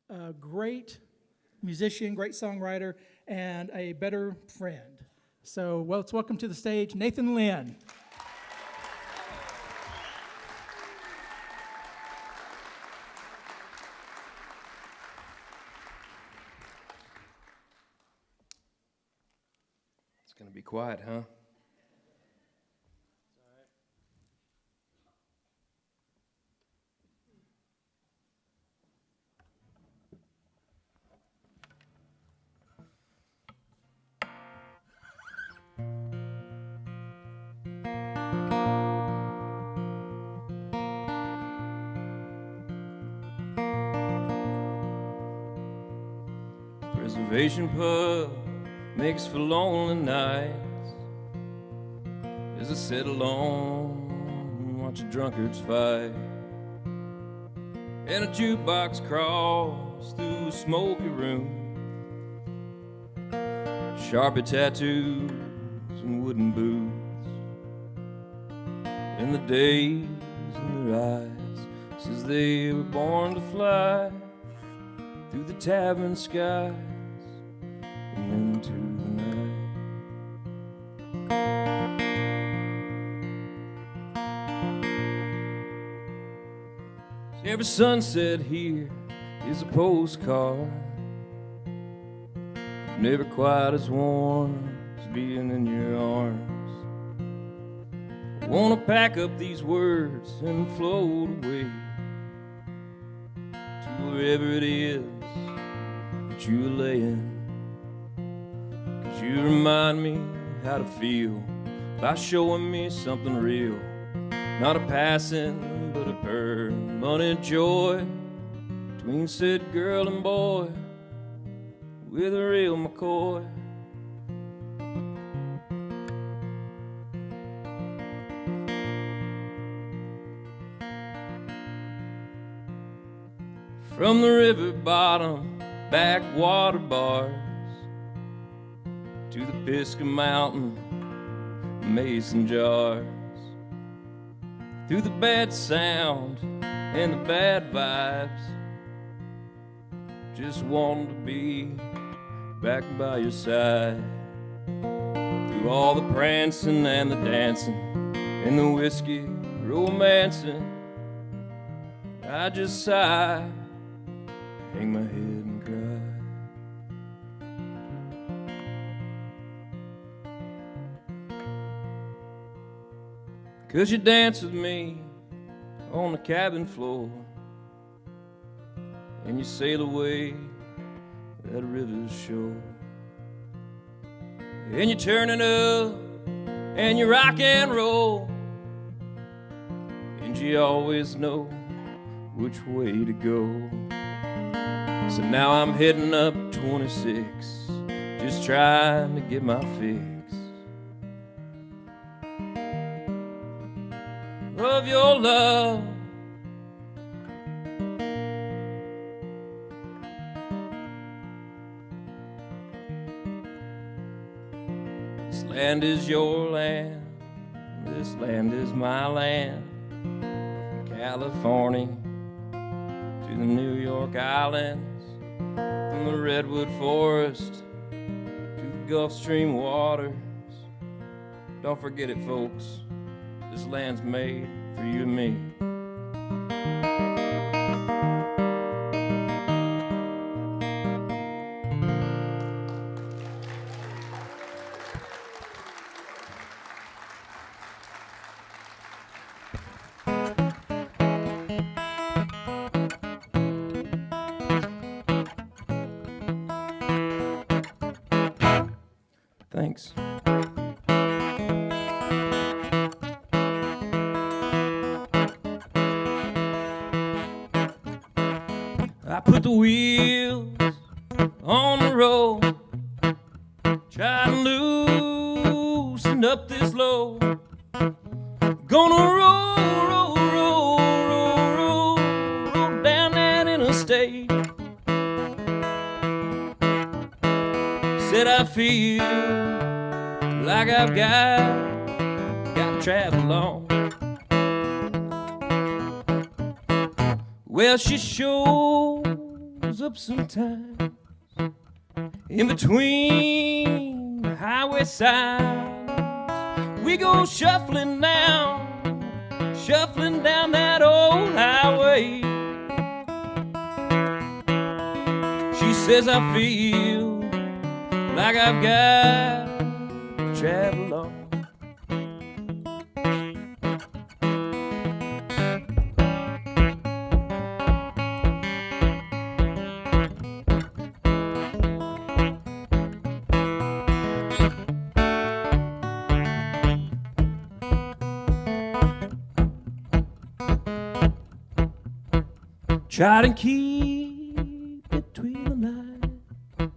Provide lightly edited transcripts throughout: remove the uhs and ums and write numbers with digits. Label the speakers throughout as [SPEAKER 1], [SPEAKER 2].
[SPEAKER 1] a great musician, great songwriter, and a better friend. So let's welcome to the stage Nathan Lynn.
[SPEAKER 2] It's going to be quiet, huh? Reservation pub makes for lonely nights as I sit alone and watch the drunkards fight, and a jukebox crawls through a smoky room, Sharpie tattoos and wooden boots, and the days in their eyes says they were born to fly through the tavern skies and into the night. Every sunset here is a postcard, never quite as warm as being in your arms. I wanna pack up these words and float away to wherever it is that you are laying. You remind me how to feel by showing me something real, not a passing but a permanent joy between said girl and boy with a real McCoy. From the river bottom backwater bars to the Pisgah Mountain mason jars, through the bad sound and the bad vibes, just wanting to be back by your side. Through all the prancing and the dancing and the whiskey romancing, I just sigh, hang my head and cry. 'Cause you dance with me on the cabin floor, and you sail away that river's shore, and you turn it up and you rock and roll, and you always know which way to go. So now I'm heading up 26, just trying to get my fix of your love. This land is your land, this land is my land. From California to the New York Islands, from the redwood forest to the Gulf Stream waters. Don't forget it, folks, this land's made for you and me. Thanks. I put the wheels on the road, try to loosen up this load. Gonna roll, roll, roll, roll, roll, roll down that interstate. Said I feel like I've got to travel on. Well, she shows up sometimes in between the highway signs. We go shuffling down that old highway. She says I feel like I've got to travel on. Try to keep between the lines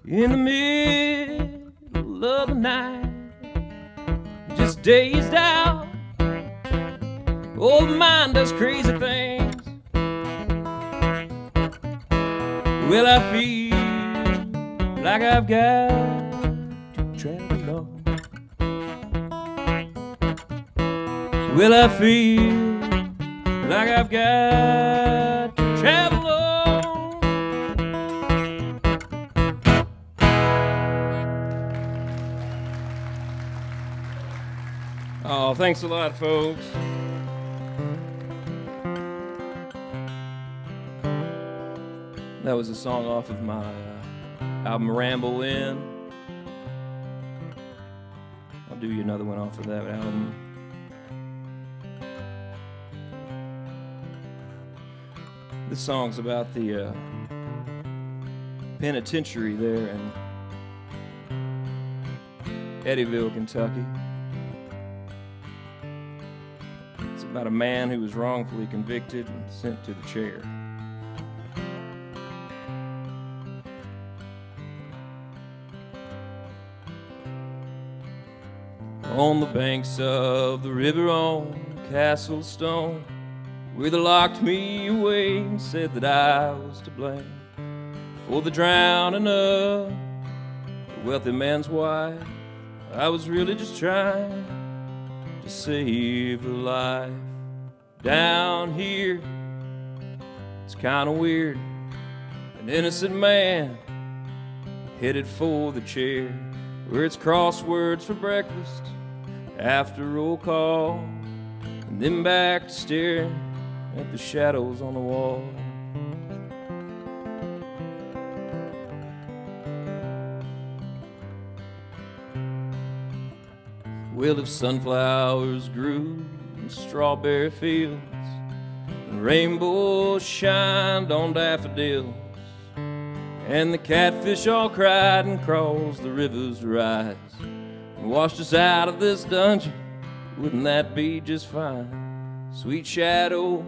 [SPEAKER 2] in the middle of the night, just dazed out. Oh, the mind does crazy things. Well, I feel like I've got to travel on. Well, I feel like I've got to travel on. Oh, thanks a lot, folks. That was a song off of my album Ramble In. I'll do you another one off of that album. This song's about the penitentiary there in Eddyville, Kentucky. It's about a man who was wrongfully convicted and sent to the chair. On the banks of the river on Castle Stone, where they locked me away and said that I was to blame for the drowning of a wealthy man's wife. I was really just trying to save her life. Down here, it's kind of weird. An innocent man headed for the chair, where it's crosswords for breakfast after roll call, and then back to staring at the shadows on the wall. Well, if sunflowers grew in strawberry fields and rainbows shined on daffodils, and the catfish all cried and crossed the rivers to rise and washed us out of this dungeon, wouldn't that be just fine? Sweet shadow,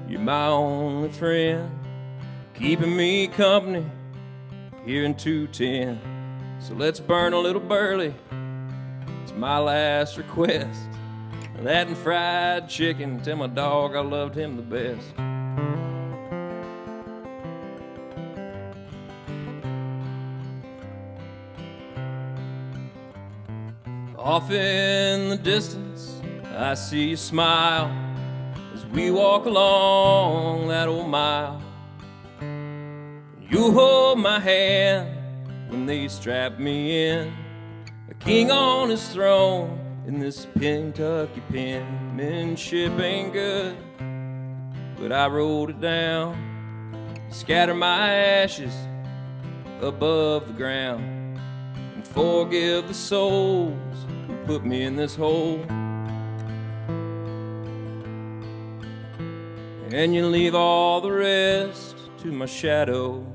[SPEAKER 2] you're my only friend, keeping me company here in 210. So let's burn a little burley, it's my last request. That and fried chicken, tell my dog I loved him the best. Off in the distance, I see you smile as we walk along that old mile. You hold my hand when they strap me in, a king on his throne in this Kentucky penmanship ain't good, but I wrote it down. Scatter my ashes above the ground and forgive the souls who put me in this hole. And you leave all the rest to my shadow.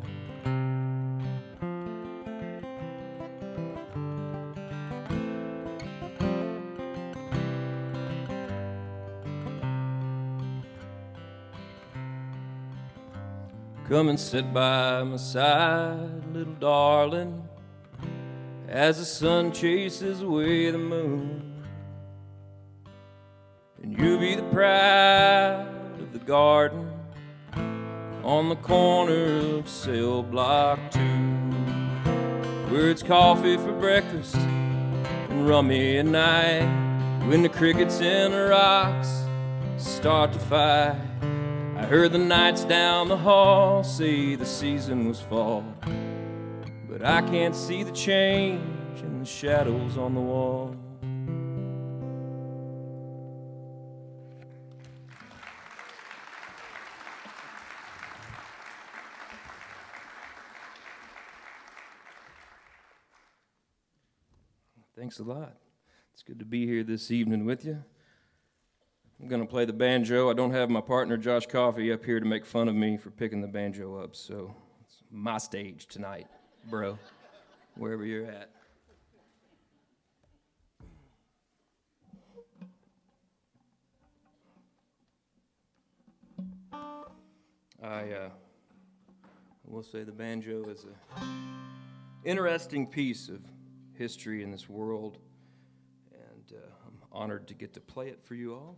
[SPEAKER 2] Come and sit by my side, little darling, as the sun chases away the moon. And you be the pride of the garden on the corner of Cell Block 2, where it's coffee for breakfast and rummy at night, when the crickets and the rocks start to fight. I heard the nights down the hall say the season was fall, but I can't see the change in the shadows on the wall. Thanks a lot. It's good to be here this evening with you. I'm going to play the banjo. I don't have my partner, Josh Coffey, up here to make fun of me for picking the banjo up, so it's my stage tonight, bro, wherever you're at. I will say the banjo is an interesting piece of history in this world, and I'm honored to get to play it for you all.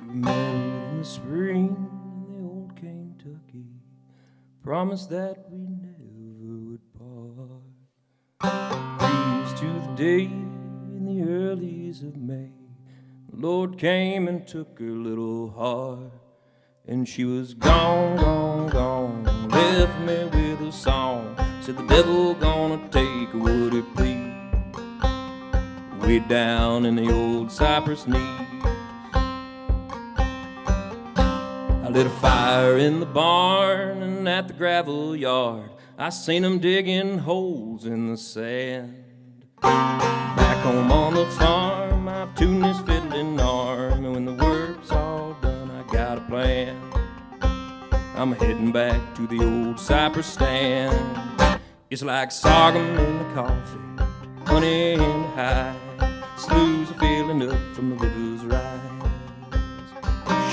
[SPEAKER 2] Married in the spring in the old Kentucky, promised that we never would part. Breeze to the day in the earlies of May, the Lord came and took her little heart, and she was gone, gone, gone, left me with a song. Said the devil gonna take her, would he please? Way down in the old cypress knees. I lit a fire in the barn and at the gravel yard. I seen 'em digging holes in the sand. Back home on the farm, I've tuned this fiddling arm, and when the work's all done, I got a plan. I'm heading back to the old cypress stand. It's like sorghum in the coffee, honey in the high, sloughs are filling up from the river's rise.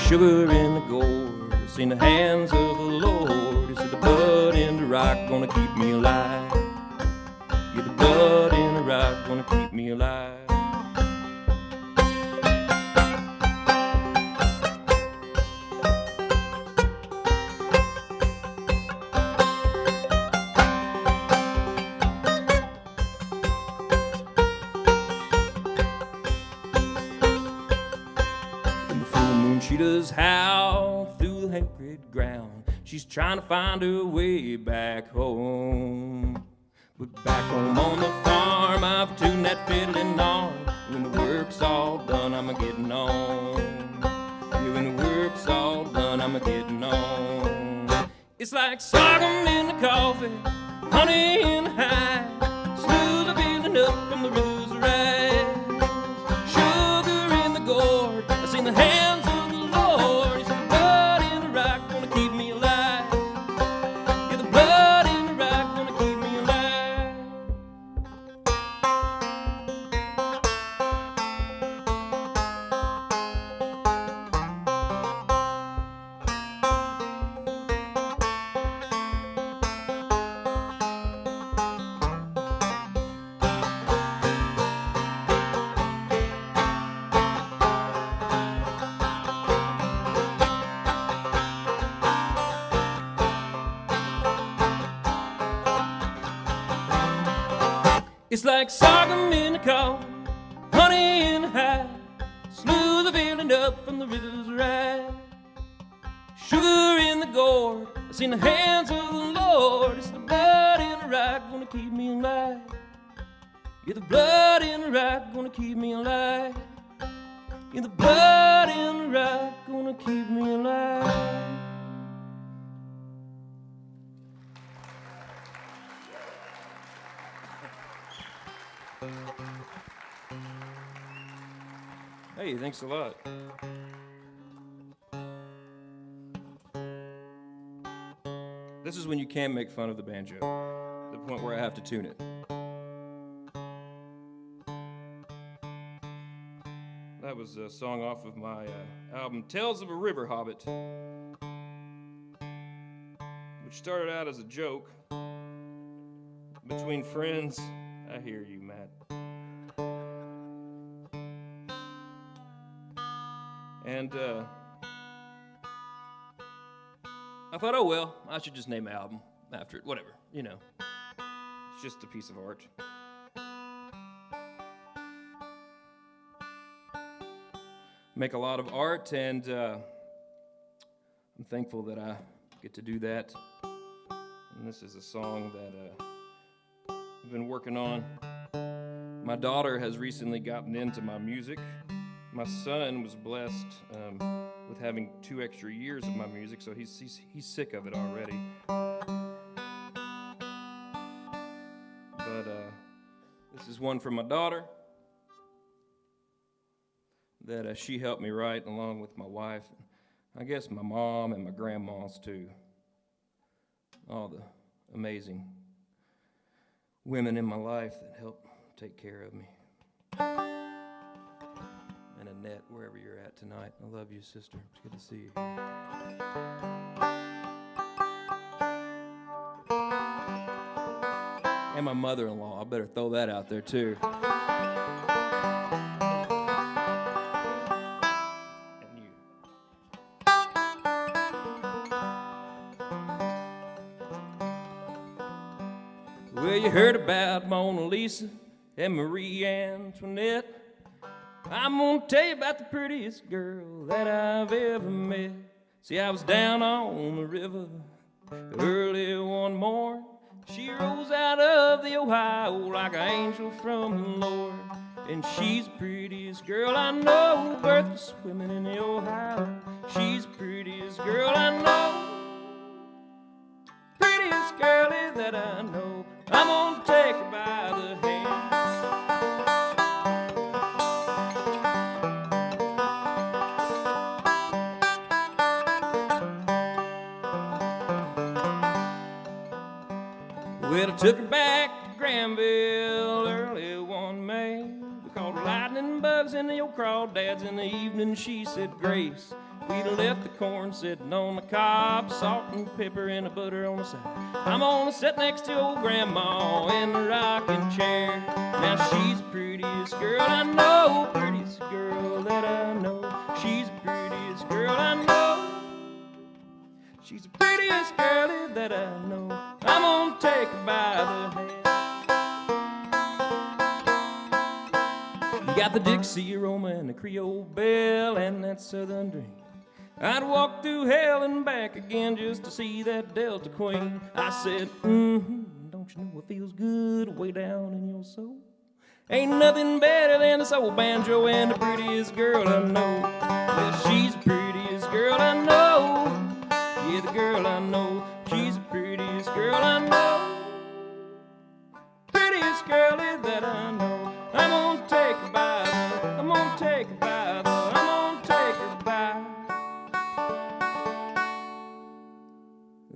[SPEAKER 2] Sugar in the gourd, it's in the hands of the Lord. It's the blood in the rock gonna keep me alive. Yeah, the blood in the rock gonna keep me alive. She does howl through the hanked ground. She's trying to find her way back home. But back home on the farm, I've tuned that fiddling arm. When the work's all done, I'm a-getting on. Yeah, when the work's all done, I'm a-getting on. It's like sorghum in the coffee, honey in the high, sloughs are building up from the river's rise. Sugar in the gourd, I seen the hands of Lord. It's the blood in the rock gonna keep me alive. Yeah, the blood in the rock gonna keep me alive. It's like sorghum in the coffee, honey in the high, sloughs are filling up from the river's rise. sugar in the gourd. I seen the hands of the Lord. It's the blood in the rock gonna keep me alive. Yeah, the blood in the rock gonna keep me alive. Yeah, the blood in the rock gonna keep me alive. Hey, thanks a lot. This is when you can make fun of the banjo, the point where I have to tune it. That was a song off of my album Tales of a River Hobbit, which started out as a joke between friends. I hear you, Matt. And I thought, oh well, I should just name my album after it. Whatever, you know. It's just a piece of art. Make a lot of art, and I'm thankful that I get to do that. And this is a song that I've been working on. My daughter has recently gotten into my music. My son was blessed with having 2 extra years of my music, so he's sick of it already. But this is one from my daughter that she helped me write along with my wife. I guess my mom and my grandmas too. All the amazing women in my life that help take care of me. And Annette, wherever you're at tonight, I love you, sister. It's good to see you. And my mother-in-law, I better throw that out there too. And you. Well, you heard about Mona Lisa and Marie Antoinette. I'm gonna tell you about the prettiest girl that I've ever met. See, I was down on the river early one morning. She rose out of the Ohio like an angel from the Lord. And she's the prettiest girl I know, Bertha swimming in the Ohio. She's the prettiest girl I know, prettiest girlie that I know. I'm gonna take her by the hand. Well, I took her back to Granville early one May. We caught lightning bugs in the old crawdads in the evening. She said grace. We'd left the corn sitting on the cob, salt and pepper and the butter on the side. I'm gonna sit next to old grandma in the rocking chair. Now she's the prettiest girl I know, prettiest girl that I know. She's the prettiest girl I know. She's the prettiest girlie that I know. I'm gonna take her by the hand. You got the Dixie aroma and the Creole belle and that Southern dream. I'd walk through hell and back again just to see that Delta Queen. I said, don't you know it feels good way down in your soul? Ain't nothing better than this old banjo and the prettiest girl I know. Well, she's the prettiest girl I know. Yeah, the girl I know. She's the prettiest girl I know. Prettiest girlie that I know. I'm gonna take her by the, I'm gonna take her by the, I'm gonna take her by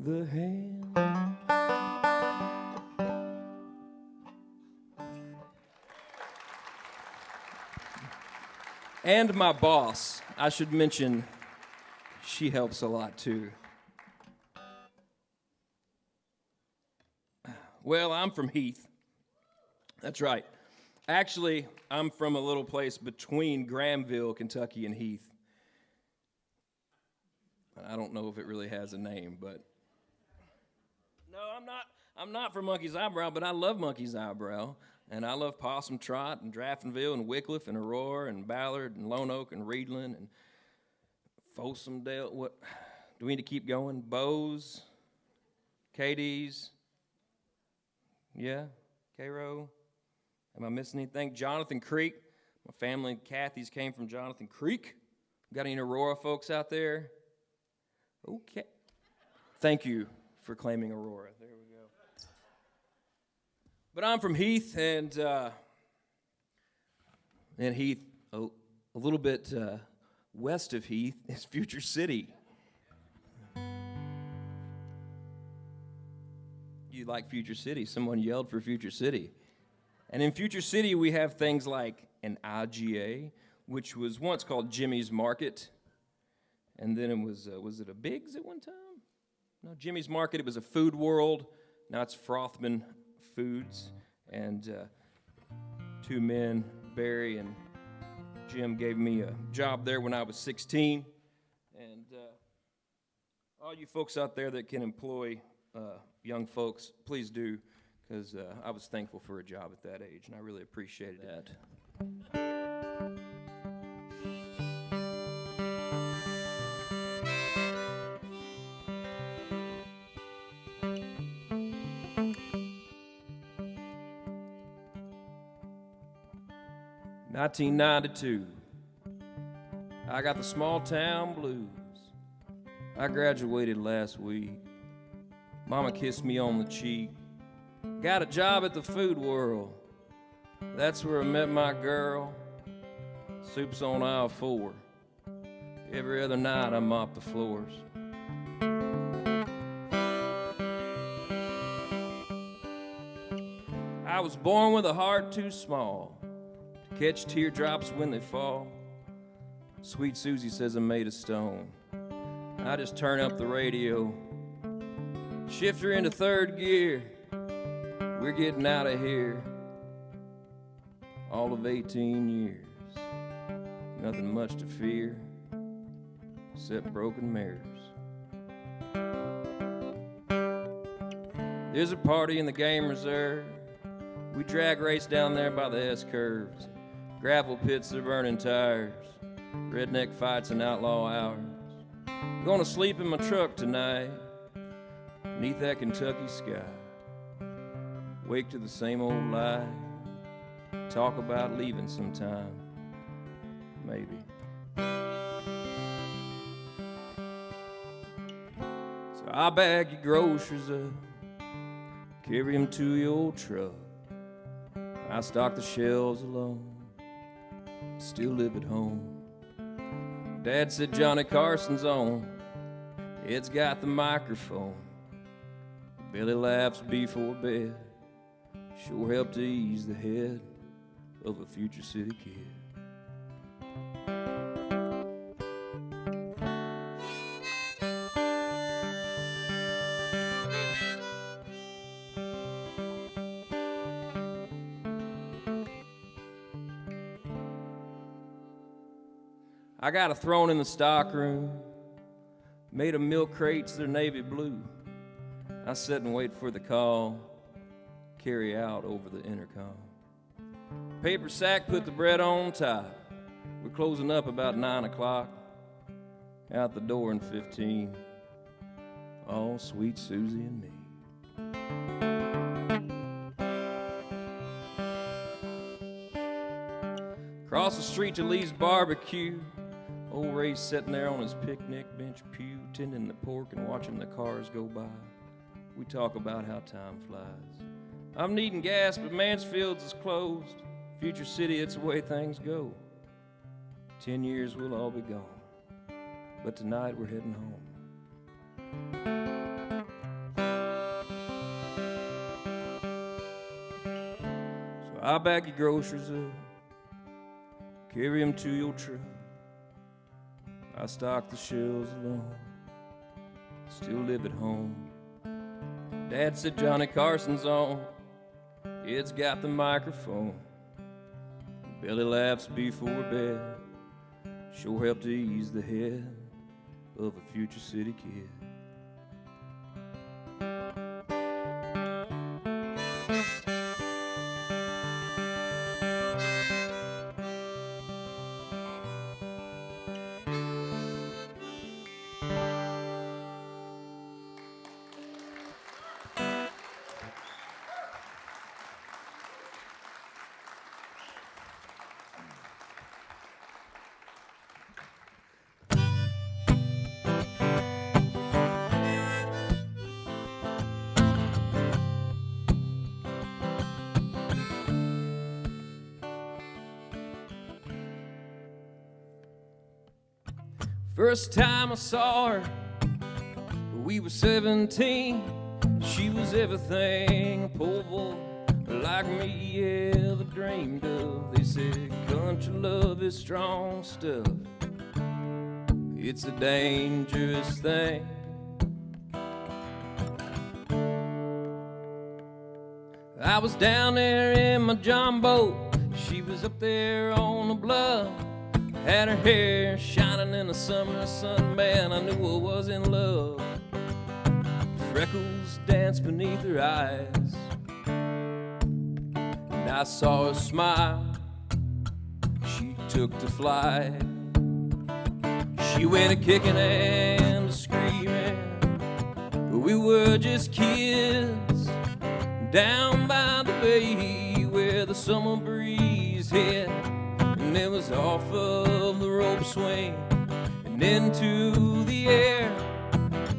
[SPEAKER 2] the hand. And my boss, I should mention, she helps a lot too. Well, I'm from Heath. That's right. Actually, I'm from a little place between Granville, Kentucky, and Heath. I don't know if it really has a name, but no, I'm not from Monkey's Eyebrow, but I love Monkey's Eyebrow, and I love Possum Trot and Draftonville and Wycliffe and Aurora and Ballard and Lone Oak and Reedland and Folsom Dale. What? Do we need to keep going? Bose, Katie's, yeah, Cairo. Am I missing anything? Jonathan Creek. My family, Kathy's, came from Jonathan Creek. Got any Aurora folks out there? Okay. Thank you for claiming Aurora. There we go. But I'm from Heath, and Heath, a little bit west of Heath, is Future City. You like Future City? Someone yelled for Future City. And in Future City, we have things like an IGA, which was once called Jimmy's Market. And then it was it a Biggs at one time? No, Jimmy's Market, it was a Food World. Now it's Frothman Foods. And two men, Barry and Jim, gave me a job there when I was 16. And all you folks out there that can employ young folks, please do, because I was thankful for a job at that age, and I really appreciated that. 1992, I got the small town blues. I graduated last week. Mama kissed me on the cheek. Got a job at the Food World. That's where I met my girl. Soup's on aisle 4. Every other night I mop the floors. I was born with a heart too small to catch teardrops when they fall. Sweet Susie says I'm made of stone. I just turn up the radio, shift her into third gear. We're getting out of here. All of 18 years. Nothing much to fear except broken mirrors. There's a party in the game reserve. We drag race down there by the S-curves. Gravel pits, they're burning tires. Redneck fights and outlaw hours. Gonna sleep in my truck tonight, beneath that Kentucky sky. Wake to the same old lie. Talk about leaving sometime, maybe. So I bag your groceries up, carry them to your old truck. I stock the shelves alone, still live at home. Dad said Johnny Carson's on, it's got the microphone. Belly laughs before bed, sure helped to ease the head of a Future City kid. I got a throne in the stock room, made of milk crates, they're navy blue. I sit and wait for the call, carry out over the intercom. Paper sack, put the bread on top. We're closing up about 9 o'clock. Out the door in 15. Oh, sweet Susie and me. Across the street to Lee's Barbecue. Old Ray's sitting there on his picnic bench pew, tending the pork and watching the cars go by. We talk about how time flies. I'm needing gas, but Mansfield's is closed. Future City, it's the way things go. 10 years we'll all be gone, but tonight we're heading home. So I bag your groceries up, carry them to your truck. I stock the shelves alone, still live at home. Dad said Johnny Carson's on, it's got the microphone. Belly laughs before bed, sure helped to ease the head of a Future City kid. First time I saw her, we were 17. She was everything a poor boy like me ever dreamed of. They said country love is strong stuff. It's a dangerous thing. I was down there in my John boat. She was up there on the bluff. Had her hair shining in the summer sun. Man, I knew I was in love. Freckles danced beneath her eyes, and I saw her smile. She took to flight. She went a-kicking and a-screaming, but we were just kids down by the bay where the summer breeze hit, and it was off of the rope swing and into the air.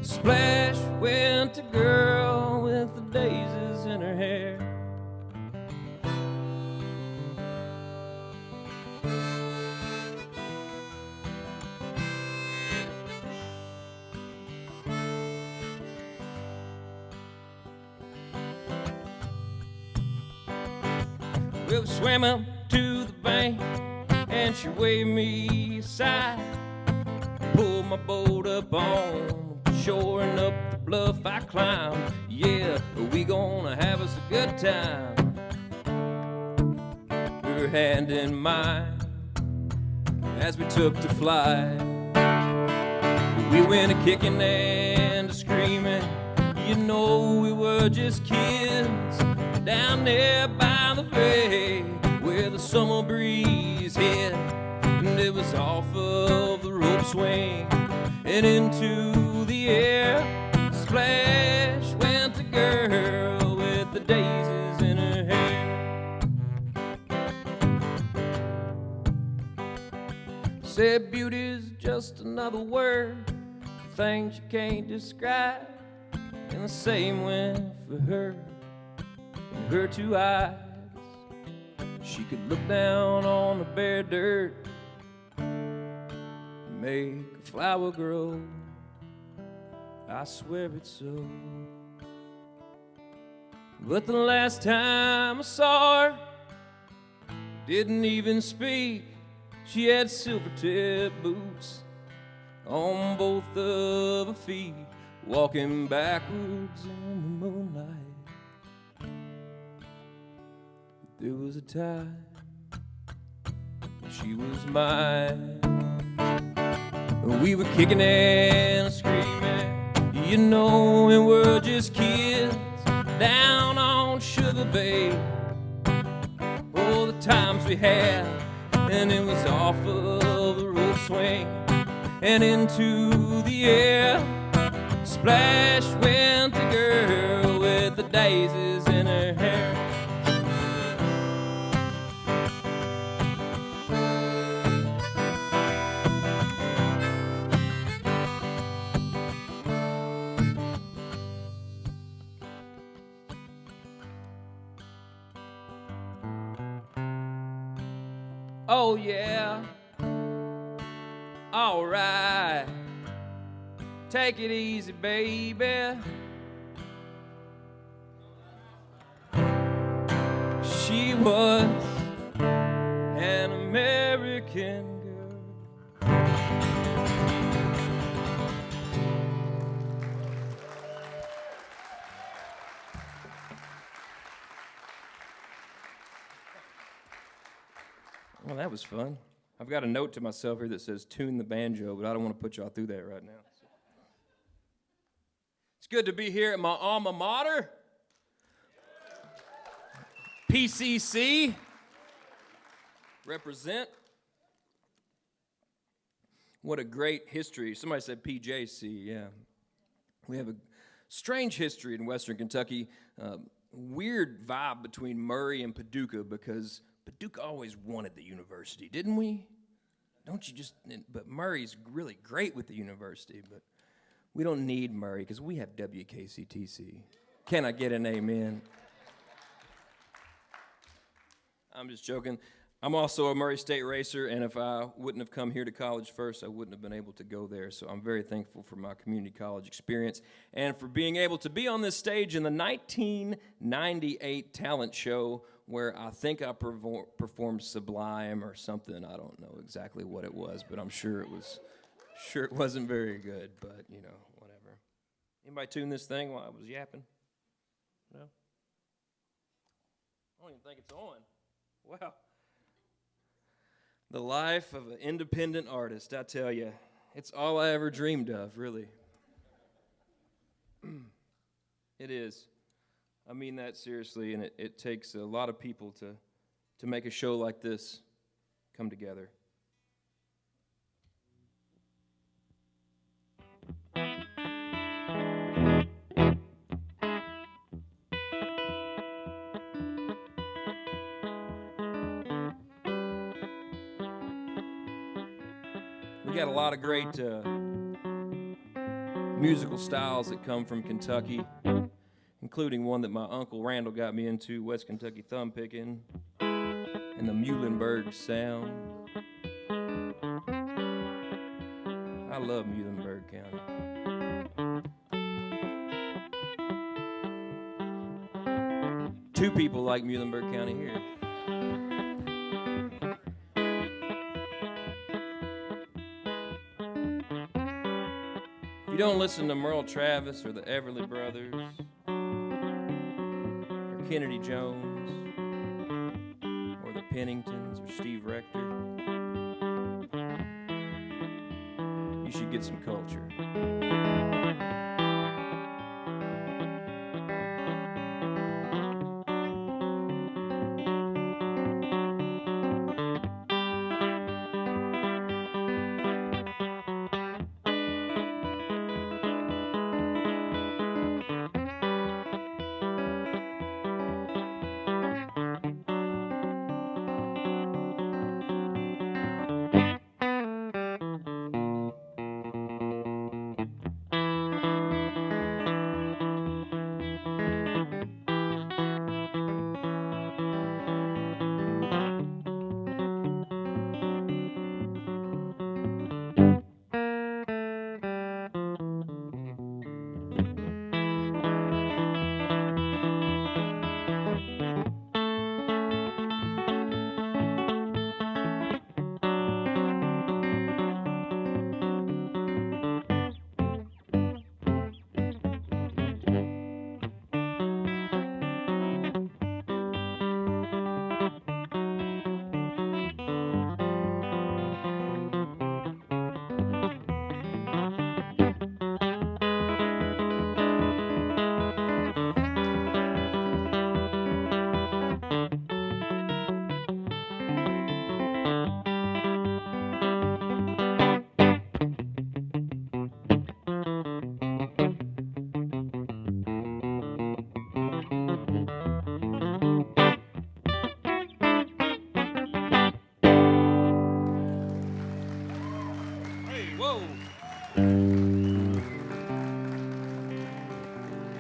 [SPEAKER 2] Splash went a girl with the daisies in her hair. We were swimming to the bank, and she waved me aside. Pulled my boat up on the shore, and up the bluff I climbed. Yeah, we gonna have us a good time. Her hand in mine as we took to flight. We went a-kicking and a-screaming. You know we were just kids down there by the bay where the summer breeze hit, and it was off of the rope swing and into the air. Splash went the girl with the daisies in her hair. Said beauty's just another word for things you can't describe, and the same went for her. In her two eyes, she could look down on the bare dirt and make a flower grow. I swear it's so. But the last time I saw her, didn't even speak. She had silver-tip boots on both of her feet, walking backwards in the moonlight. There was a time when she was mine. We were kicking and screaming. You know we were just kids down on Sugar Bay. Oh, the times we had, and it was off of the rope swing and into the air. Splash went the girl with the daisies in her hair. Oh yeah, all right, take it easy, baby. She was an American girl. Well, that was fun. I've got a note to myself here that says tune the banjo, but I don't want to put y'all through that right now. It's good to be here at my alma mater, PCC. Represent. What a great history. Somebody said PJC, yeah. We have a strange history in Western Kentucky. Weird vibe between Murray and Paducah, because Paducah always wanted the university, didn't we? Don't you just? But Murray's really great with the university, but we don't need Murray because we have WKCTC. Can I get an amen? I'm just joking. I'm also a Murray State racer, and if I wouldn't have come here to college first, I wouldn't have been able to go there. So I'm very thankful for my community college experience and for being able to be on this stage in the 1998 talent show where I think I performed Sublime or something. I don't know exactly what it was, but I'm sure it wasn't very good, but, you know, whatever. Anybody tune this thing while I was yapping? No? I don't even think it's on. Wow. The life of an independent artist, I tell you, it's all I ever dreamed of, really. It is. I mean that seriously, and it takes a lot of people to make a show like this come together. We got a lot of great musical styles that come from Kentucky, including one that my Uncle Randall got me into, West Kentucky thumb picking, and the Muhlenberg sound. I love Muhlenberg County. Two people like Muhlenberg County here. If you don't listen to Merle Travis or the Everly Brothers or Kennedy Jones or the Penningtons or Steve Rector, you should get some culture.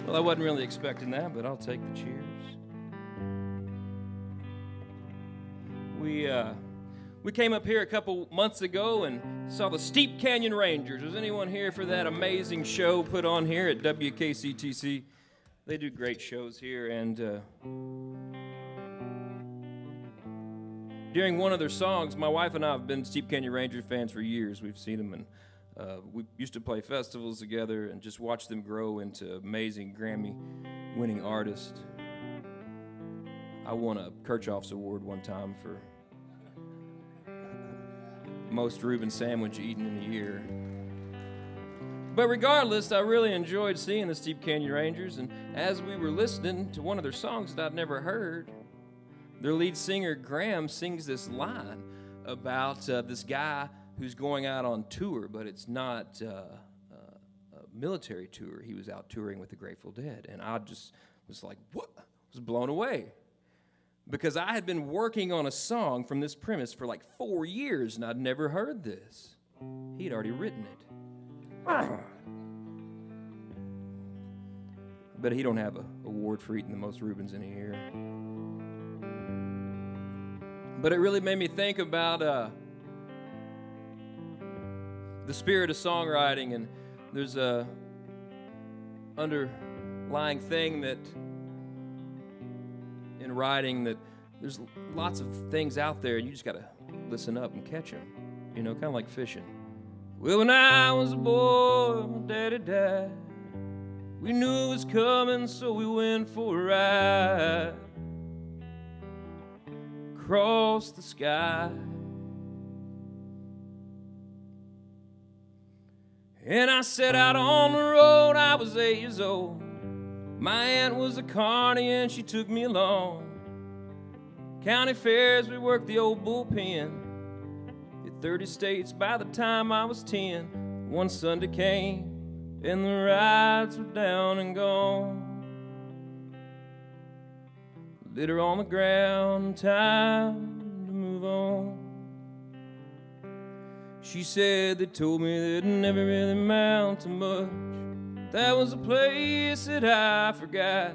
[SPEAKER 2] Well, I wasn't really expecting that, but I'll take the cheers. We came up here a couple months ago and saw the Steep Canyon Rangers. Was anyone here for that amazing show put on here at WKCTC? They do great shows here, and during one of their songs, my wife and I have been Steep Canyon Ranger fans for years. We've seen them, and we used to play festivals together and just watch them grow into amazing Grammy-winning artists. I won a Kirchhoff's Award one time for most Reuben sandwich eaten in a year. But regardless, I really enjoyed seeing the Steep Canyon Rangers, and as we were listening to one of their songs that I'd never heard, their lead singer, Graham, sings this line about this guy who's going out on tour, but it's not a military tour. He was out touring with the Grateful Dead, and I just was like, what? I was blown away. Because I had been working on a song from this premise for like 4 years, and I'd never heard this. He'd already written it. But he don't have an award for eating the most Reubens in a year. But it really made me think about the spirit of songwriting, and there's a underlying thing that in writing, that there's lots of things out there and you just gotta listen up and catch them, you know, kind of like fishing. Well, when I was a boy, my daddy died. We knew it was coming, so we went for a ride across the sky. And I set out on the road, I was 8 years old. My aunt was a carny and she took me along. County fairs, we worked the old bullpen. Hit 30 states by the time I was 10. One Sunday came and the rides were down and gone. Litter on the ground, time to move on. She said they told me that it never really amount to much. That was a place that I forgot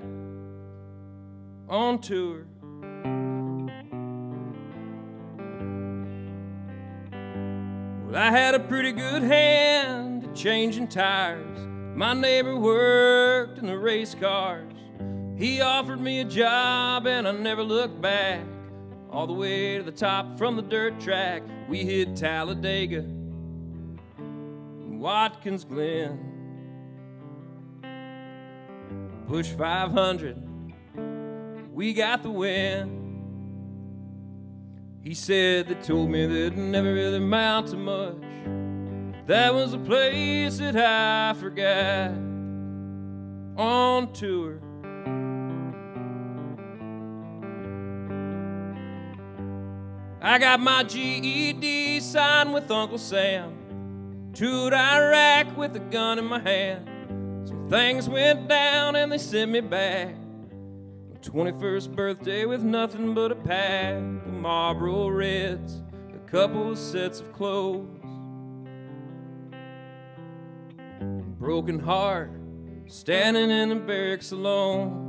[SPEAKER 2] on tour. Well, I had a pretty good hand at changing tires. My neighbor worked in the race cars. He offered me a job and I never looked back. All the way to the top from the dirt track, we hit Talladega and Watkins Glen. Push 500, we got the win. He said they told me that it never really amount to much. That was a place that I forgot on tour. I got my GED signed with Uncle Sam. Toured Iraq with a gun in my hand. Some things went down and they sent me back. My 21st birthday with nothing but a pack of Marlboro Reds, a couple of sets of clothes. Broken heart, standing in the barracks alone.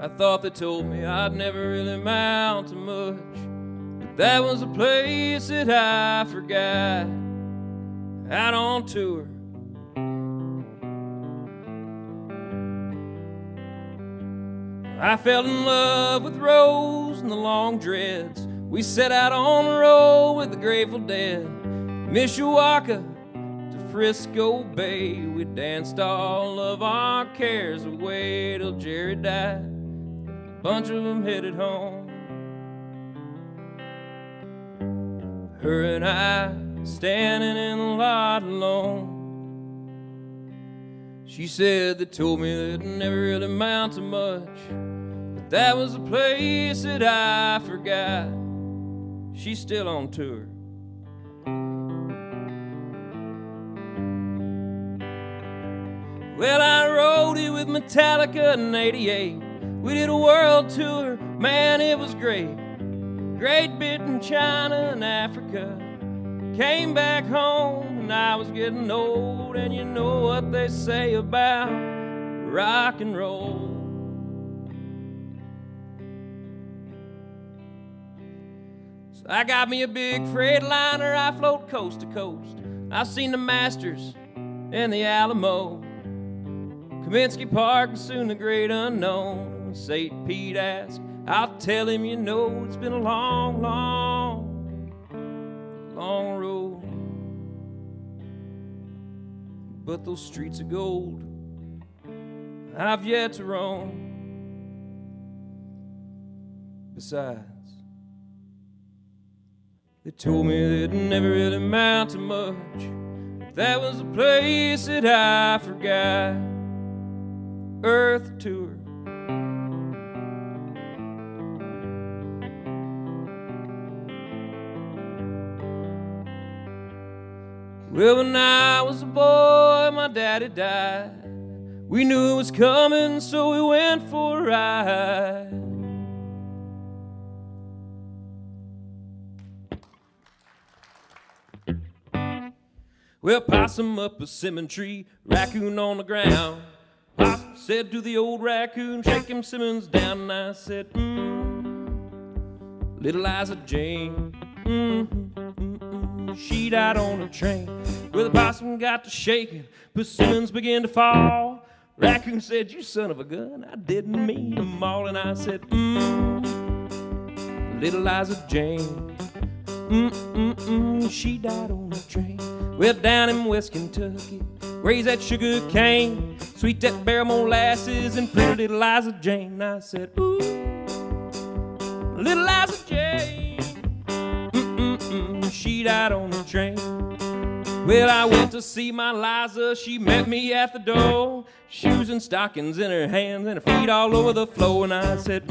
[SPEAKER 2] I thought they told me I'd never really amount to much, but that was a place that I forgot out on tour. I fell in love with Rose and the long dreads. We set out on the road with the Grateful Dead. Mishawaka to Frisco Bay, we danced all of our cares away till Jerry died. Bunch of them headed home. Her and I standing in the lot alone. She said they told me that it never really amount to much, but that was a place that I forgot. She's still on tour. Well, I rode it with Metallica in '88. We did a world tour, man, it was great. Great bit in China and Africa. Came back home and I was getting old, and you know what they say about rock and roll. So I got me a big freight liner, I float coast to coast. I've seen the Masters and the Alamo, Kaminsky Park and soon the great unknown. When St. Pete asks, I'll tell him, you know, it's been a long, long, long road. But those streets of gold I've yet to roam. Besides, they told me that it never really amount to much. That was a place that I forgot. Earth tour. Well, when I was a boy, my daddy died. We knew it was coming, so we went for a ride. Well, possum up a persimmon tree, raccoon on the ground. Possum said to the old raccoon, shake him Simmons down. And I said, Little Liza Jane, she died on a train. Well, the possum got to shaking, persimmons began to fall. Raccoon said, you son of a gun, I didn't mean them all. And I said, Little Liza Jane, she died on a train. Well, down in West Kentucky, raise that sugar cane, sweet that barrel molasses, and pretty little Liza Jane. I said, ooh, little Liza Jane, she died on the train. Well, I went to see my Liza, she met me at the door, shoes and stockings in her hands and her feet all over the floor. And I said,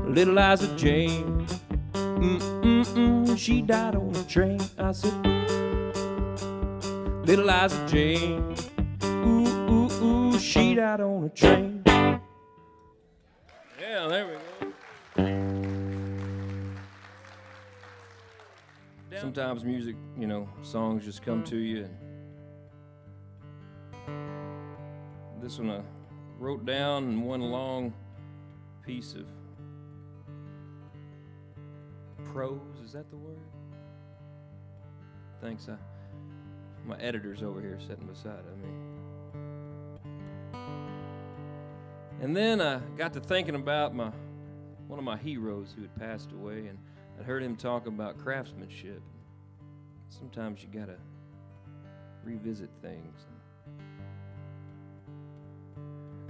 [SPEAKER 2] little Liza Jane, she died on the train. I said, little Liza Jane, ooh, she died on a train. Yeah, there we go. Sometimes music, you know, songs just come to you. And this one I wrote down in one long piece of prose. Is that the word? Thanks. My editor's over here sitting beside of me. And then I got to thinking about one of my heroes who had passed away, and I heard him talk about craftsmanship. Sometimes you gotta revisit things.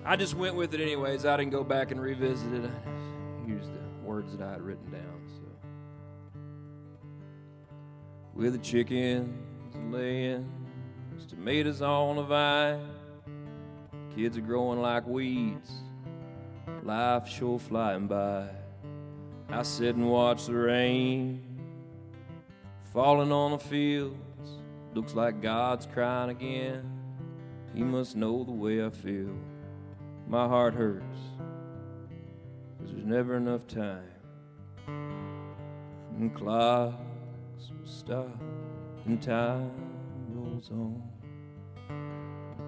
[SPEAKER 2] I just went with it anyways. I didn't go back and revisit it. I just used the words that I had written down. So, with the chickens laying, tomatoes on the vine, kids are growing like weeds, life sure flying by. I sit and watch the rain falling on the fields. Looks like God's crying again. He must know the way I feel. My heart hurts, 'cause there's never enough time. And clocks will stop and time rolls on.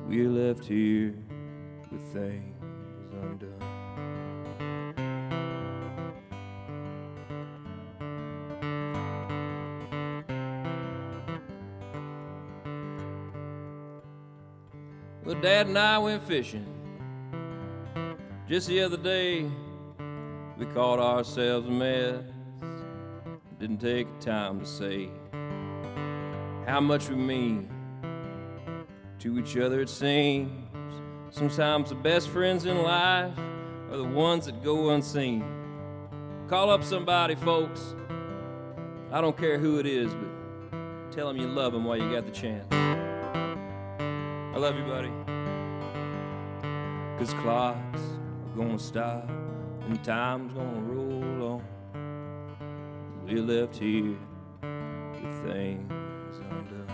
[SPEAKER 2] We're left here with things undone. Well, Dad and I went fishing just the other day. We caught ourselves a mess. Didn't take time to say how much we mean to each other, it seems. Sometimes the best friends in life are the ones that go unseen. Call up somebody, folks. I don't care who it is, but tell them you love them while you got the chance. I love you, buddy. 'Cause clocks are gonna stop and time's gonna roll on. We're left here with things undone.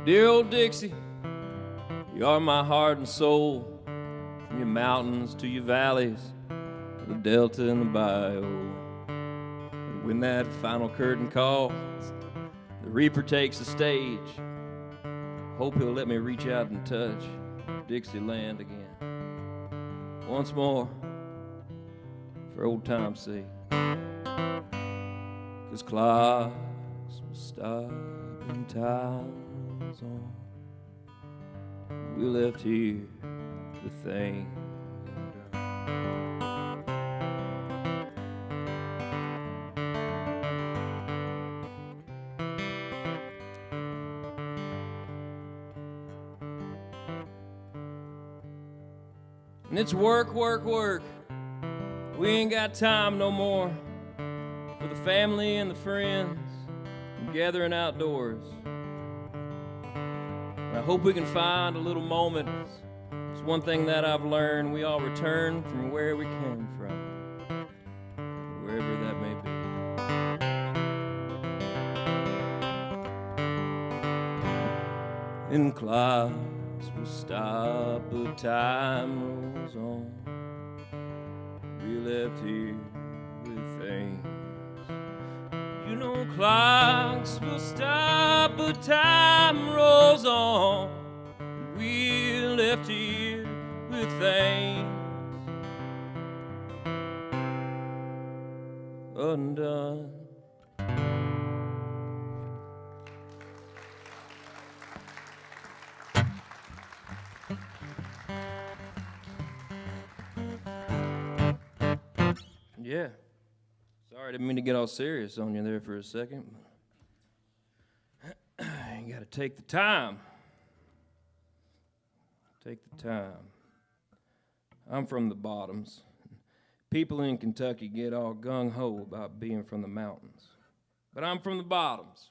[SPEAKER 2] Dear old Dixie, you are my heart and soul. From your mountains to your valleys, to the delta and the bayou. And when that final curtain calls, the reaper takes the stage. Hope he'll let me reach out and touch Dixieland again. Once more, for old time's sake. 'Cause clocks will stop and time rolls on. We're left here with things undone. And it's work, work, work. We ain't got time no more for the family and the friends and gathering outdoors. And I hope we can find a little moment. It's one thing that I've learned. We all return from where we came from, wherever that may be. And clouds will stop, but time rolls on. We left here with things. You No clocks will stop, but time rolls on. We're left here with things undone. Yeah. Sorry, I didn't mean to get all serious on you there for a second. You gotta take the time. Take the time. I'm from the bottoms. People in Kentucky get all gung-ho about being from the mountains. But I'm from the bottoms.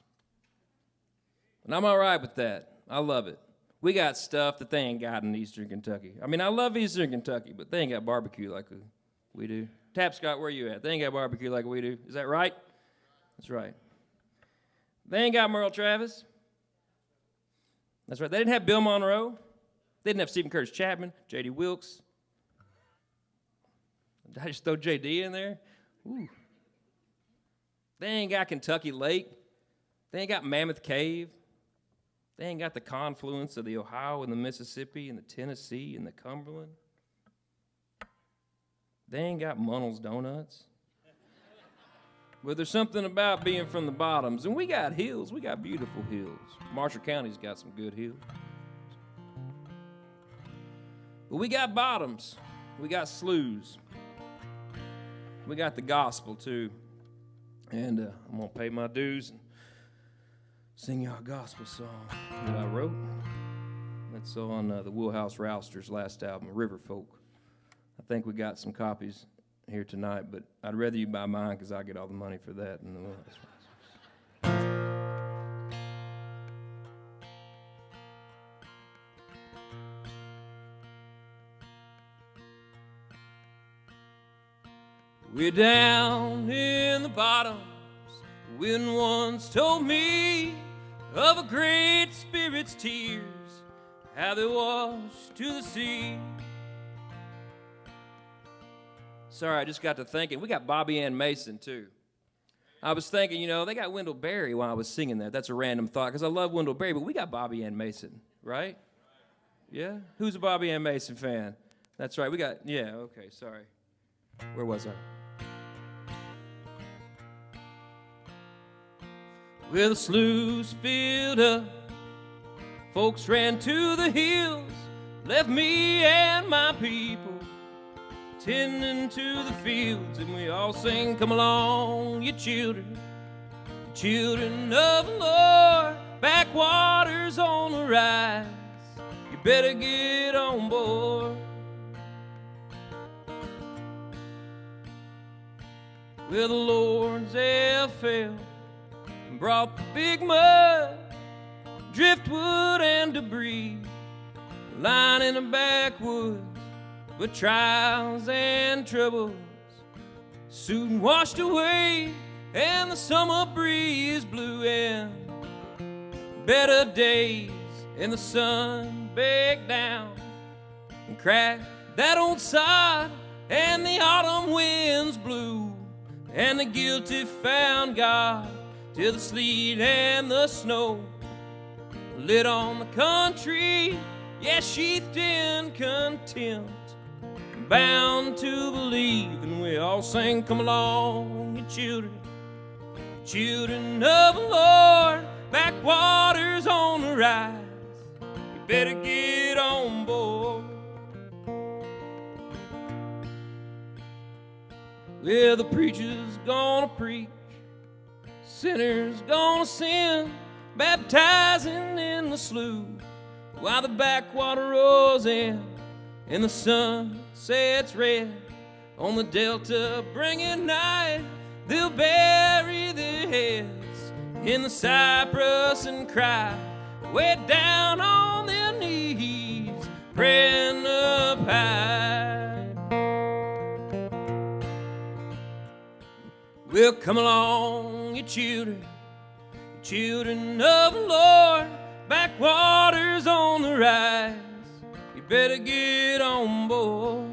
[SPEAKER 2] And I'm all right with that. I love it. We got stuff that they ain't got in Eastern Kentucky. I mean, I love Eastern Kentucky, but they ain't got barbecue like we do. Tapscott, where you at? They ain't got barbecue like we do. Is that right? That's right. They ain't got Merle Travis. That's right. They didn't have Bill Monroe. They didn't have Stephen Curtis Chapman, J.D. Wilkes. Did I just throw J.D. in there? Ooh. They ain't got Kentucky Lake. They ain't got Mammoth Cave. They ain't got the confluence of the Ohio and the Mississippi and the Tennessee and the Cumberland. They ain't got Munnell's Donuts. But there's something about being from the bottoms. And we got hills. We got beautiful hills. Marshall County's got some good hills. But we got bottoms. We got sloughs. We got the gospel, too. And I'm going to pay my dues and sing y'all a gospel song that I wrote. That's on the Wheelhouse Rousters' last album, River Folk. I think we got some copies here tonight, but I'd rather you buy mine because I get all the money for that. And we're down in the bottoms. When once told me of a great spirit's tears, how they wash to the sea. Sorry, I just got to thinking. We got Bobby Ann Mason, too. I was thinking, they got Wendell Berry while I was singing that. That's a random thought, because I love Wendell Berry, but we got Bobby Ann Mason, right? Yeah? Who's a Bobby Ann Mason fan? That's right. Okay, sorry. Where was I? Well, the sloughs filled up. Folks ran to the hills, left me and my people tending to the fields, and we all sing, come along, you children, children of the Lord, backwaters on the rise, you better get on board. Well, the Lord's air fell and brought the big mud, driftwood and debris, lying in the backwoods. But trials and troubles soon washed away, and the summer breeze blew in. Better days, and the sun baked down and cracked that old sod, and the autumn winds blew, and the guilty found God till the sleet and the snow lit on the country, sheathed in contempt. Bound to believe, and we all sing, come along, you children, children of the Lord, backwaters on the rise, you better get on board. Well, the preacher's gonna preach, sinners gonna sin, baptizing in the slough, while the backwater rolls in, and the sun sets red on the delta, bringing night. They'll bury their heads in the cypress and cry, way down on their knees, praying up high. Well, come along, you children, children of the Lord, backwaters on the rise, you better get on board.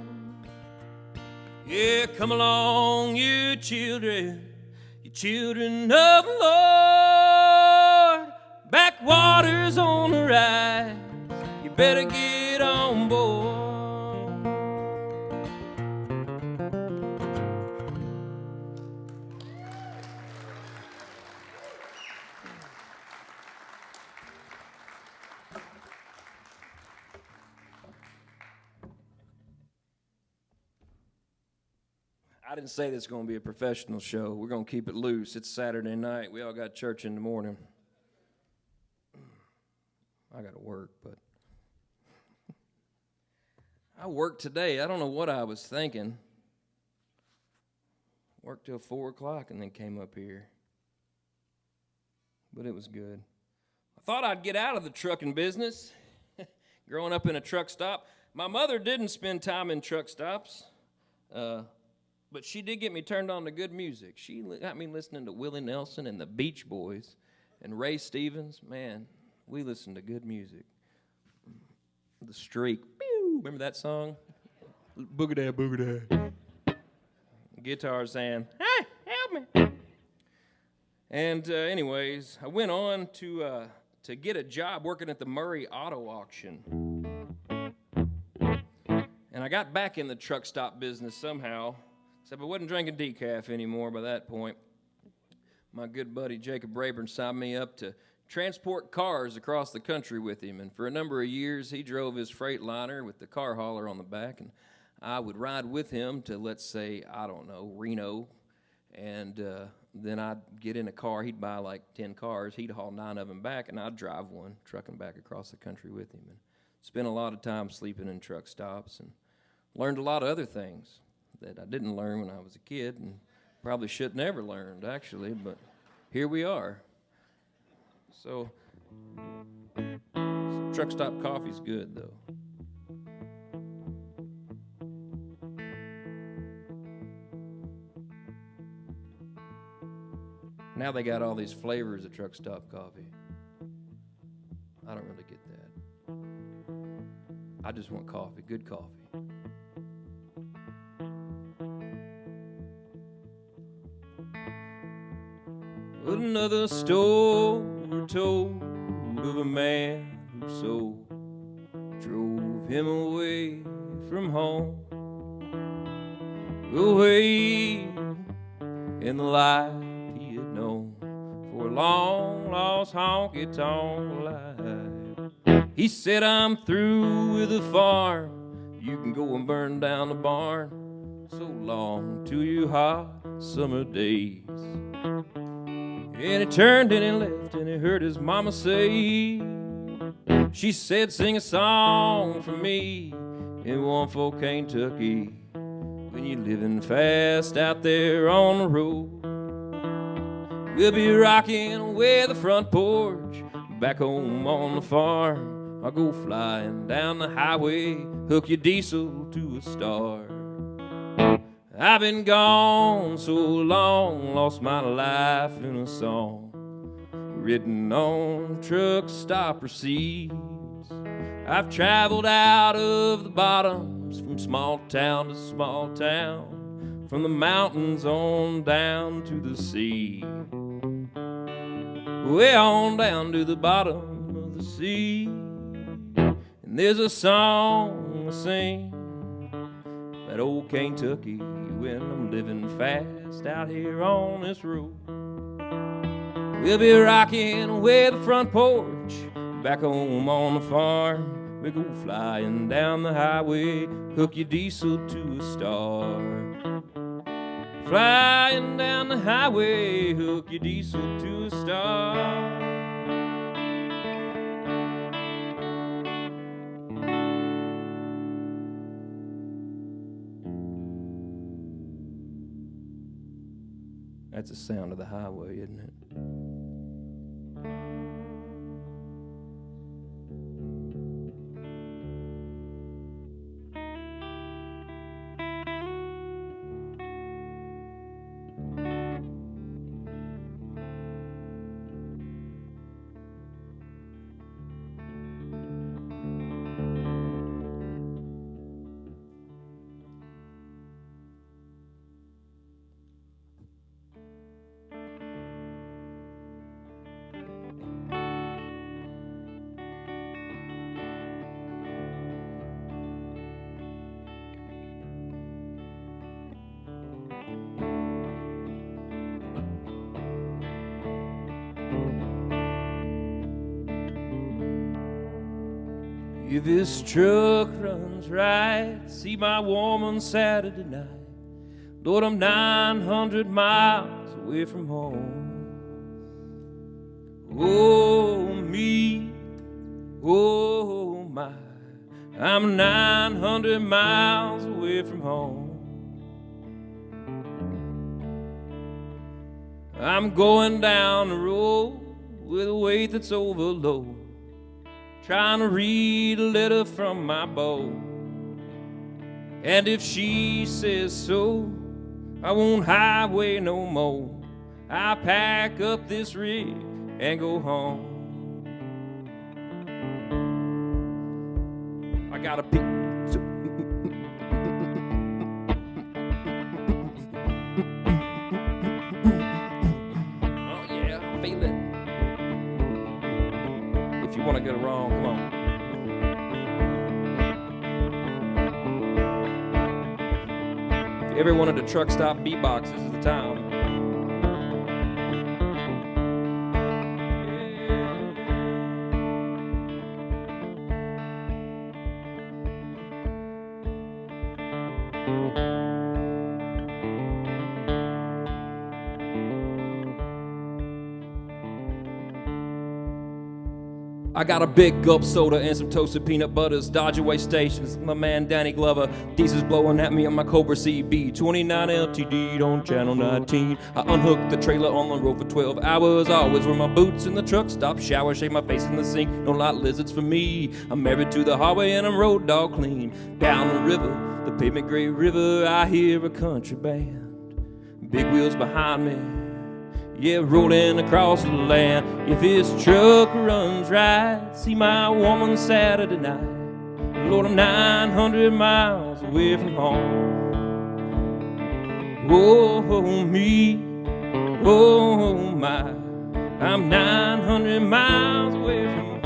[SPEAKER 2] Yeah, come along, you children, You children of the Lord, backwaters on the rise, you better get on board. I didn't say this is going to be a professional show. We're going to keep it loose. It's Saturday night. We all got church in the morning. I got to work, but I worked today. I don't know what I was thinking. Worked till 4 o'clock and then came up here. But it was good. I thought I'd get out of the trucking business. Growing up in a truck stop. My mother didn't spend time in truck stops. But she did get me turned on to good music. She got me listening to Willie Nelson and the Beach Boys and Ray Stevens. Man, we listened to good music. The Streak. Pew! Remember that song? Boogie-da, boogie-da. Guitar saying, hey, help me. And anyways, I went on to get a job working at the Murray Auto Auction. And I got back in the truck stop business somehow. Except I wasn't drinking decaf anymore by that point. My good buddy Jacob Rayburn signed me up to transport cars across the country with him. And for a number of years, he drove his Freightliner with the car hauler on the back. And I would ride with him to, let's say, I don't know, Reno. And then I'd get in a car. He'd buy like 10 cars. He'd haul 9 of them back, and I'd drive one, trucking back across the country with him. And spent a lot of time sleeping in truck stops and learned a lot of other things that I didn't learn when I was a kid and probably should never learned, actually, but here we are. So, truck stop coffee's good, though. Now they got all these flavors of truck stop coffee. I don't really get that. I just want coffee, good coffee. Another story told of a man who so drove him away from home, away in the life he had known for a long lost honky-tonk life. He said, I'm through with the farm, you can go and burn down the barn, so long to you hot summer days. And he turned and he left and he heard his mama say, she said, sing a song for me in one for Kentucky. When you're living fast out there on the road, we'll be rocking away the front porch. Back home on the farm, I'll go flying down the highway, hook your diesel to a star. I've been gone so long, lost my life in a song, written on truck stop receipts. I've traveled out of the bottoms from small town to small town, from the mountains on down to the sea, way on down to the bottom of the sea. And there's a song I sing about old Kentucky when I'm living fast out here on this road. We'll be rocking away the front porch, back home on the farm. We go flying down the highway, hook your diesel to a star. Flying down the highway, hook your diesel to a star. That's the sound of the highway, isn't it? If this truck runs right, see my woman Saturday night. Lord, I'm 900 miles away from home. Oh, me, oh, my, I'm 900 miles away from home. I'm going down the road with a weight that's overload, trying to read a letter from my beau. And if she says so, I won't highway no more. I pack up this rig and go home. I gotta pick. Oh yeah, I feel it. If you want to get it wrong, come on. If you ever wanted a truck stop beatbox, this is the time. I got a big gulp soda and some toasted peanut butters. Dodge away stations, my man Danny Glover. Diesel's blowing at me on my Cobra CB 29 LTD on channel 19. I unhooked the trailer on the road for 12 hours. I always wear my boots in the truck stop, shower, shave my face in the sink. No lot lizards for me. I'm married to the highway and I'm road dog clean. Down the river, the pavement gray river, I hear a country band. Big wheels behind me, yeah, rolling across the land. If his truck runs right, see my woman Saturday night. Lord, I'm 900 miles away from home. Oh, me, oh, my, I'm 900 miles away from home.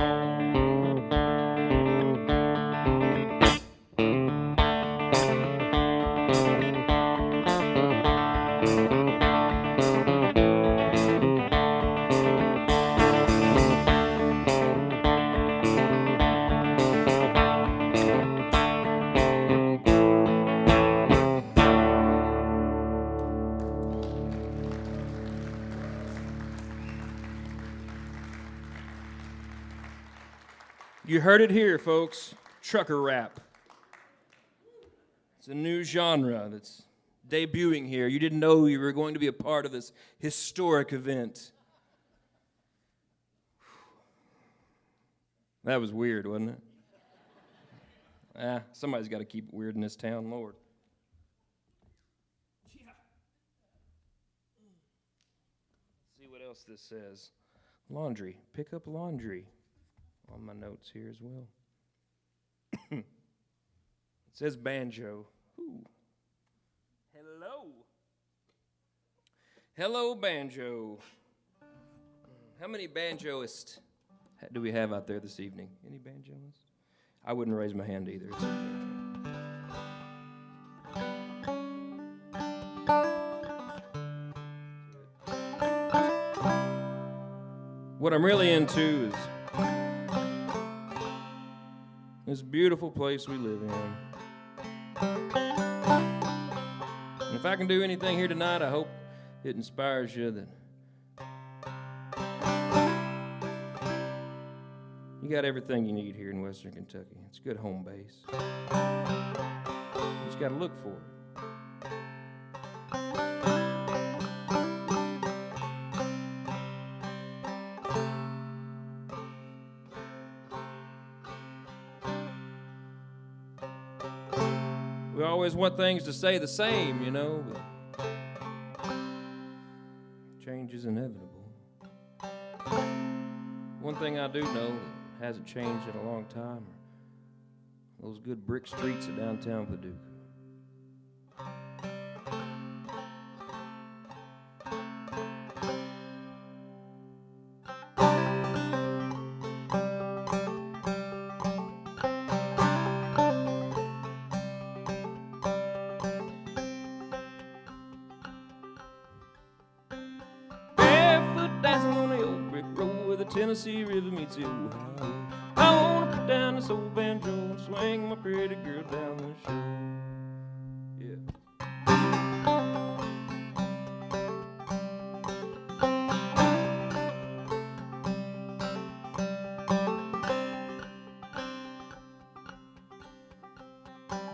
[SPEAKER 2] You heard it here, folks. Trucker rap. It's a new genre that's debuting here. You didn't know you were going to be a part of this historic event. That was weird, wasn't it? Somebody's got to keep it weird in this town, Lord. Yeah. See what else this says. Laundry. Pick up laundry. On my notes here as well. It says banjo. Ooh. Hello. Hello, banjo. How many banjoists do we have out there this evening? Any banjoists? I wouldn't raise my hand either. It's okay. What I'm really into is this beautiful place we live in. And if I can do anything here tonight, I hope it inspires you that you got everything you need here in Western Kentucky. It's a good home base. You just got to look for it. We always want things to stay the same, you know, but change is inevitable. One thing I do know that hasn't changed in a long time are those good brick streets of downtown Paducah. Tennessee River meets the Ohio. I wanna put down this old banjo and swing my pretty girl down the shore. Yeah.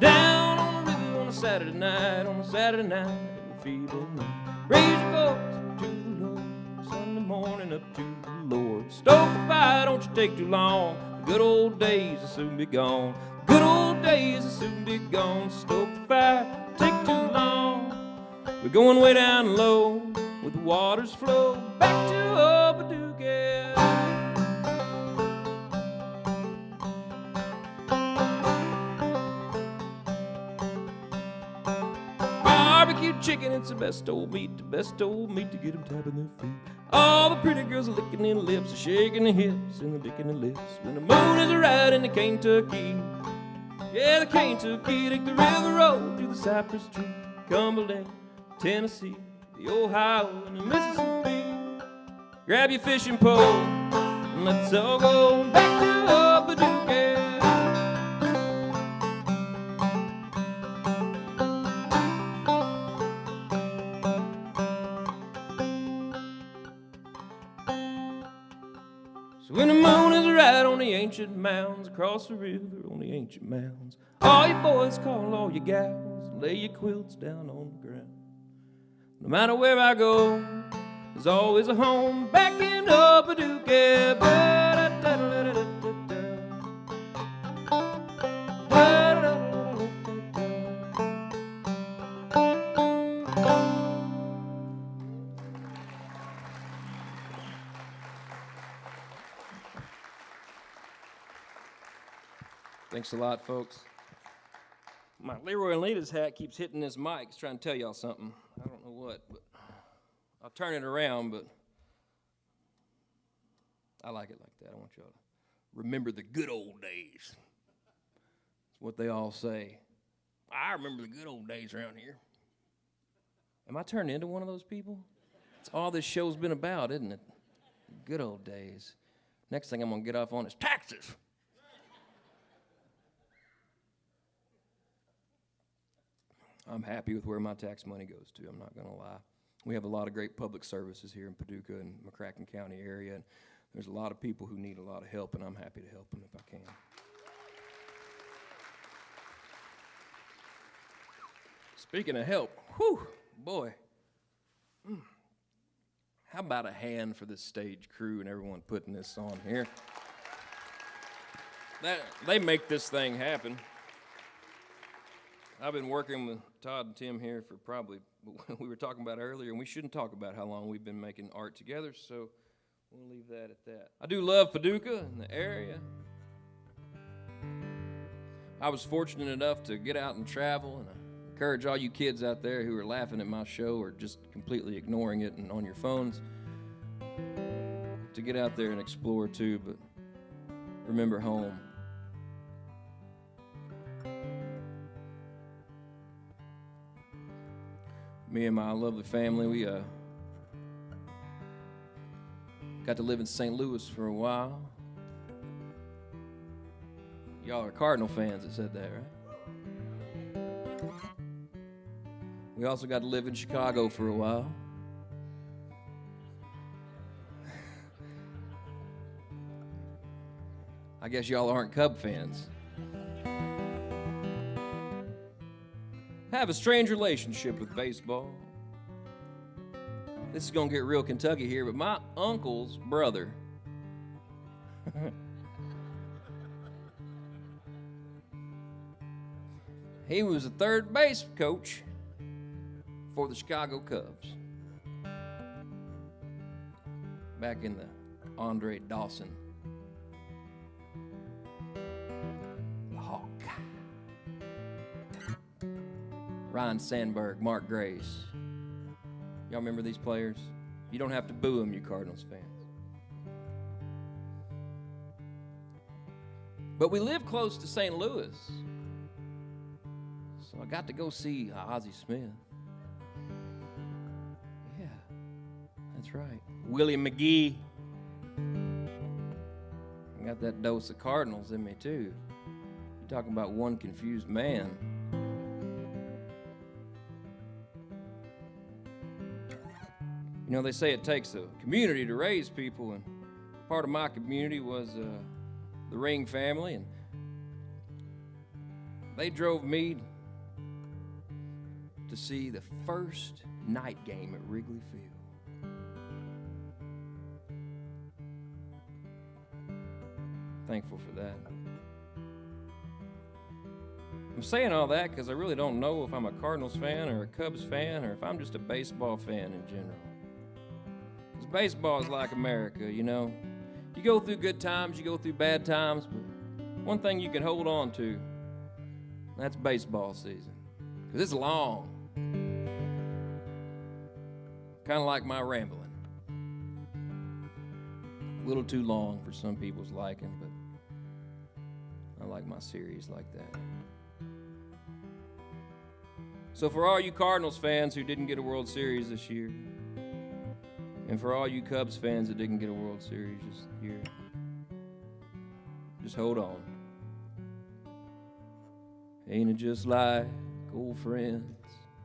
[SPEAKER 2] Down on the river on a Saturday night, we're feeling raise your voice to the Lord, Sunday morning up to the Lord. Stoke the fire, don't you take too long. The good old days will soon be gone. The good old days will soon be gone. Stoke the fire, take too long. We're going way down low, where the waters flow back to Paducah. Barbecue chicken, it's the best old meat to get them tapping their feet. All the pretty girls are licking their lips, shaking their hips, and they're licking their lips. When the moon is right in the Kentucky, yeah, the Kentucky, take the river road to the Cypress Tree, Cumberland, Tennessee, the Ohio, and the Mississippi. Grab your fishing pole, and let's all go back to Paducah. So when the moon is right on the ancient mounds, across the river on the ancient mounds, all you boys call all your gals, lay your quilts down on the ground. No matter where I go, there's always a home back in Paducah. Thanks a lot, folks. My Leroy and Lita's hat keeps hitting this mic. It's trying to tell y'all something. I don't know what, but I'll turn it around, but I like it like that. I want y'all to remember the good old days. That's what they all say. I remember the good old days around here. Am I turning into one of those people? It's all this show's been about, isn't it? Good old days. Next thing I'm going to get off on is taxes. I'm happy with where my tax money goes to, I'm not going to lie. We have a lot of great public services here in Paducah and McCracken County area, and there's a lot of people who need a lot of help, and I'm happy to help them if I can. Speaking of help, whew, boy. How about a hand for this stage crew and everyone putting this on here? They make this thing happen. I've been working with Todd and Tim here for probably, we were talking about earlier, and we shouldn't talk about how long we've been making art together, so we'll leave that at that. I do love Paducah and the area. I was fortunate enough to get out and travel, and I encourage all you kids out there who are laughing at my show or just completely ignoring it and on your phones to get out there and explore too, but remember home. Me and my lovely family, we got to live in St. Louis for a while. Y'all are Cardinal fans that said that, right? We also got to live in Chicago for a while. I guess y'all aren't Cub fans. Have a strange relationship with baseball. This is going to get real Kentucky here, but my uncle's brother he was a third base coach for the Chicago Cubs back in the Andre Dawson. The Hawk. Ryan Sandberg, Mark Grace. Y'all remember these players? You don't have to boo them, you Cardinals fans. But we live close to St. Louis, so I got to go see Ozzie Smith. Yeah, that's right. Willie McGee. I got Got that dose of Cardinals in me, too. You're talking about one confused man. You know, they say it takes a community to raise people, and part of my community was the Ring family, and they drove me to see the first night game at Wrigley Field. Thankful for that. I'm saying all that because I really don't know if I'm a Cardinals fan or a Cubs fan or if I'm just a baseball fan in general. Because baseball is like America, you know. You go through good times, you go through bad times, but one thing you can hold on to, that's baseball season. Because it's long. Kind of like my rambling. A little too long for some people's liking, but I like my series like that. So for all you Cardinals fans who didn't get a World Series this year, and for all you Cubs fans that didn't get a World Series this year, just hold on. Ain't it just like old friends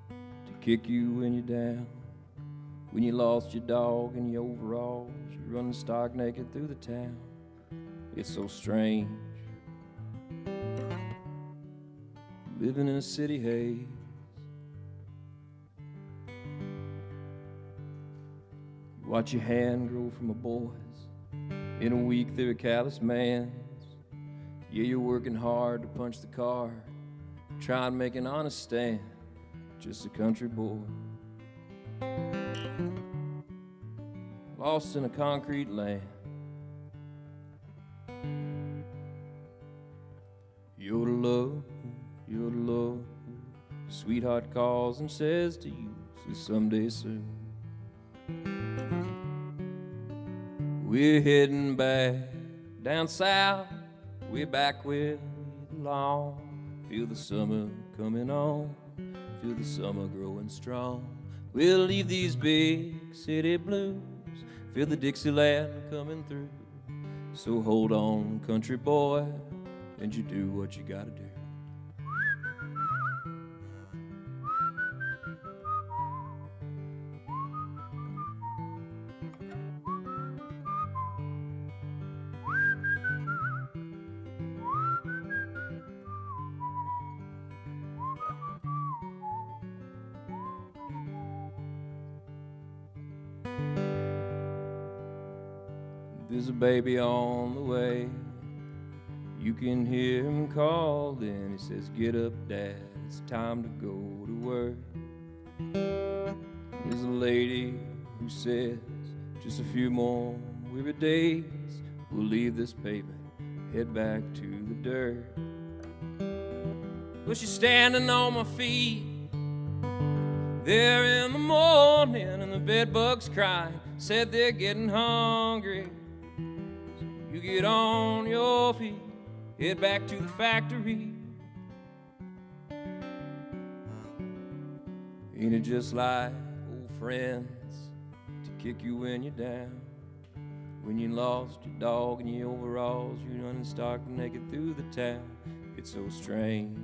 [SPEAKER 2] to kick you when you're down? When you lost your dog and your overalls, you're running stark naked through the town. It's so strange, living in a city haze. You watch your hand grow from a boy's. In a week they're a callous man's. Yeah, you're working hard to punch the card, try and make an honest stand, just a country boy. Lost in a concrete land. You're the love, sweetheart calls and says to you, see someday soon. We're heading back down south, we're back where we belong. Feel the summer coming on, feel the summer growing strong. We'll leave these big city blues, feel the Dixieland coming through. So hold on, country boy, and you do what you gotta do. There's a baby on the way. You can hear him calling. He says, get up, Dad, it's time to go to work. There's a lady who says, just a few more weary days, we'll leave this pavement, head back to the dirt. Well, she's standing on my feet there in the morning, and the bedbugs crying, said they're getting hungry. You get on your feet, head back to the factory. Ain't it just like old friends to kick you when you're down? When you lost your dog and your overalls, you're running stark naked through the town. It's so strange.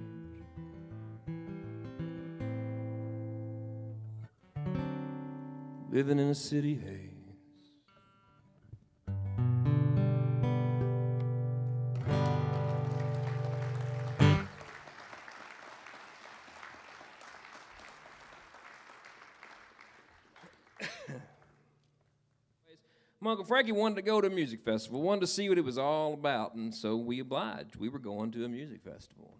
[SPEAKER 2] Living in a city haze. My Uncle Frankie wanted to go to a music festival, wanted to see what it was all about, and so we obliged. We were going to a music festival.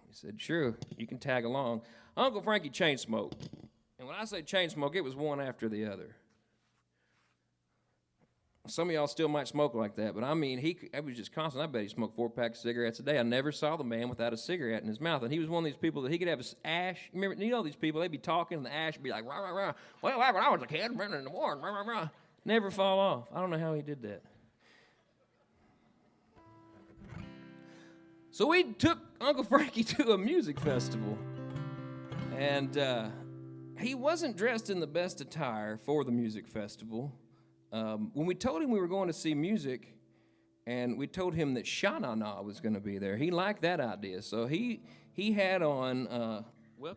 [SPEAKER 2] He said, sure, you can tag along. Uncle Frankie chain smoked. And when I say chain smoke, it was one after the other. Some of y'all still might smoke like that, but I mean, it was just constant. I bet he smoked 4 packs of cigarettes a day. I never saw the man without a cigarette in his mouth. And he was one of these people that he could have his ash. Remember, you know these people, they'd be talking, and the ash would be like, rah, rah, rah. Well, when I was a kid, running in the war, rah, rah, rah. Never fall off. I don't know how he did that. So we took Uncle Frankie to a music festival. And he wasn't dressed in the best attire for the music festival. When we told him we were going to see music, and we told him that Sha-Na-Na was going to be there. He liked that idea, so he had on,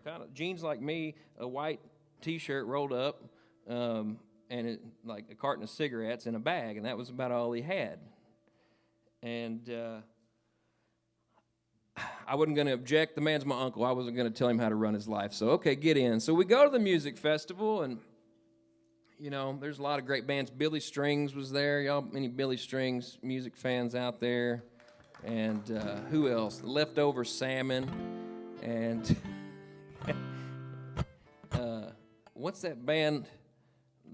[SPEAKER 2] kind of jeans like me, a white T-shirt rolled up, and like a carton of cigarettes in a bag, and that was about all he had. And I wasn't going to object. The man's my uncle. I wasn't going to tell him how to run his life. So, okay, get in. So we go to the music festival, and, you know, there's a lot of great bands. Billy Strings was there. Y'all, any Billy Strings music fans out there? And who else? The Leftover Salmon. And what's that band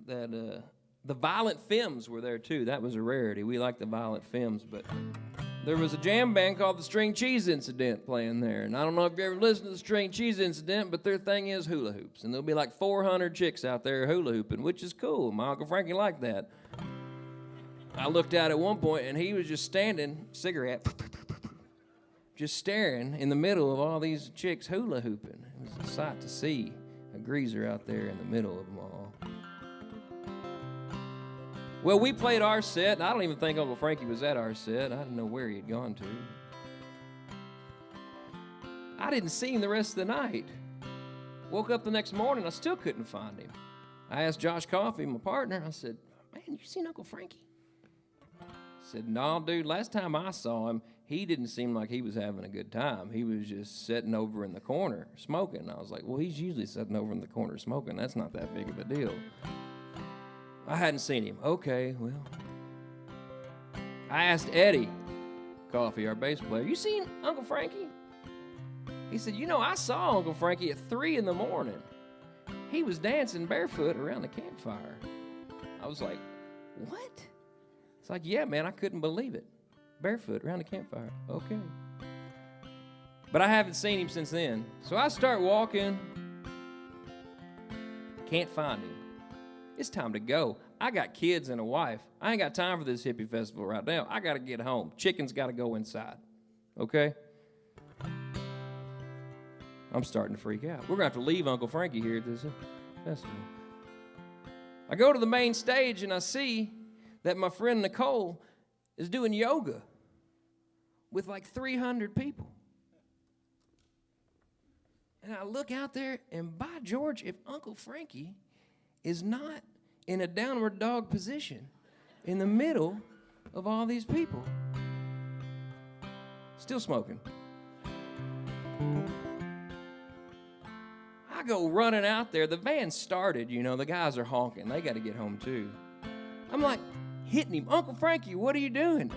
[SPEAKER 2] that... the Violent Femmes were there, too. That was a rarity. We like the Violent Femmes, but there was a jam band called the String Cheese Incident playing there. And I don't know if you ever listened to the String Cheese Incident, but their thing is hula hoops. And there'll be like 400 chicks out there hula hooping, which is cool. My Uncle Frankie liked that. I looked out at one point, and he was just standing, cigarette, just staring in the middle of all these chicks hula hooping. It was a sight to see, a greaser out there in the middle of them all. Well, we played our set, and I don't even think Uncle Frankie was at our set. I didn't know where he had gone to. I didn't see him the rest of the night. Woke up the next morning, I still couldn't find him. I asked Josh Coffey, my partner, I said, man, you seen Uncle Frankie? He said, no, dude, last time I saw him, he didn't seem like he was having a good time. He was just sitting over in the corner smoking. I was like, well, he's usually sitting over in the corner smoking. That's not that big of a deal. I hadn't seen him. Okay, well. I asked Eddie Coffey, our bass player, you seen Uncle Frankie? He said, you know, I saw Uncle Frankie at 3 in the morning. He was dancing barefoot around the campfire. I was like, what? It's like, yeah, man, I couldn't believe it. Barefoot around the campfire. Okay. But I haven't seen him since then. So I start walking. Can't find him. It's time to go. I got kids and a wife. I ain't got time for this hippie festival right now. I got to get home. Chicken's got to go inside. Okay? I'm starting to freak out. We're going to have to leave Uncle Frankie here at this festival. I go to the main stage and I see that my friend Nicole is doing yoga with like 300 people. And I look out there, and by George, if Uncle Frankie is not in a downward dog position in the middle of all these people. Still smoking. I go running out there. The van started, you know, the guys are honking. They got to get home too. I'm like hitting him. Uncle Frankie, what are you doing?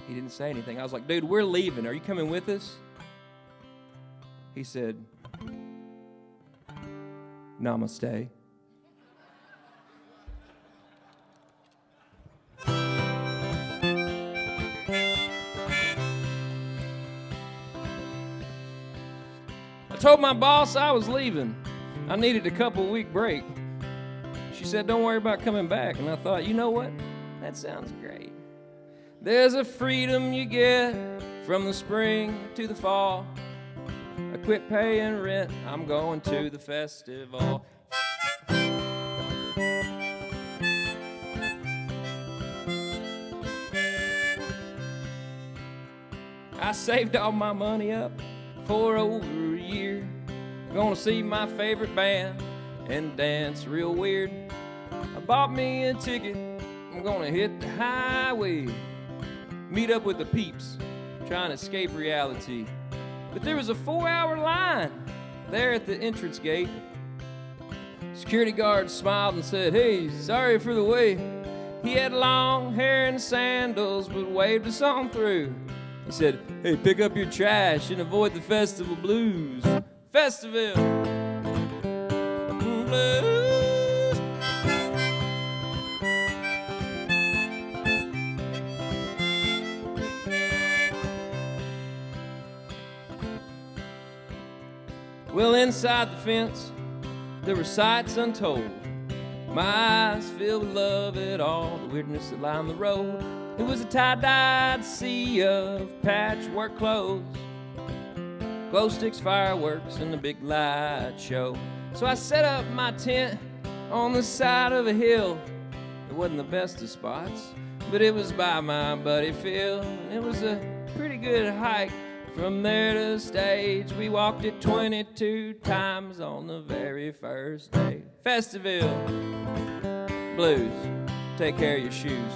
[SPEAKER 2] He didn't say anything. I was like, dude, we're leaving. Are you coming with us? He said, namaste. I told my boss I was leaving. I needed a couple-week break. She said, don't worry about coming back. And I thought, you know what? That sounds great. There's a freedom you get from the spring to the fall. I quit paying rent. I'm going to the festival. I saved all my money up for over a year. Gonna see my favorite band and dance real weird. I bought me a ticket. I'm gonna hit the highway. Meet up with the peeps, trying to escape reality. But there was a 4-hour line there at the entrance gate. Security guard smiled and said, hey, sorry for the wait. He had long hair and sandals, but waved us on through. He said, hey, pick up your trash and avoid the festival blues. Festival blues. Well, inside the fence, there were sights untold. My eyes filled with love at all the weirdness that lined the road. It was a tie-dyed sea of patchwork clothes, glow sticks, fireworks, and a big light show. So I set up my tent on the side of a hill. It wasn't the best of spots, but it was by my buddy Phil. And it was a pretty good hike from there to the stage. We walked it 22 times on the very first day. Festival blues, take care of your shoes.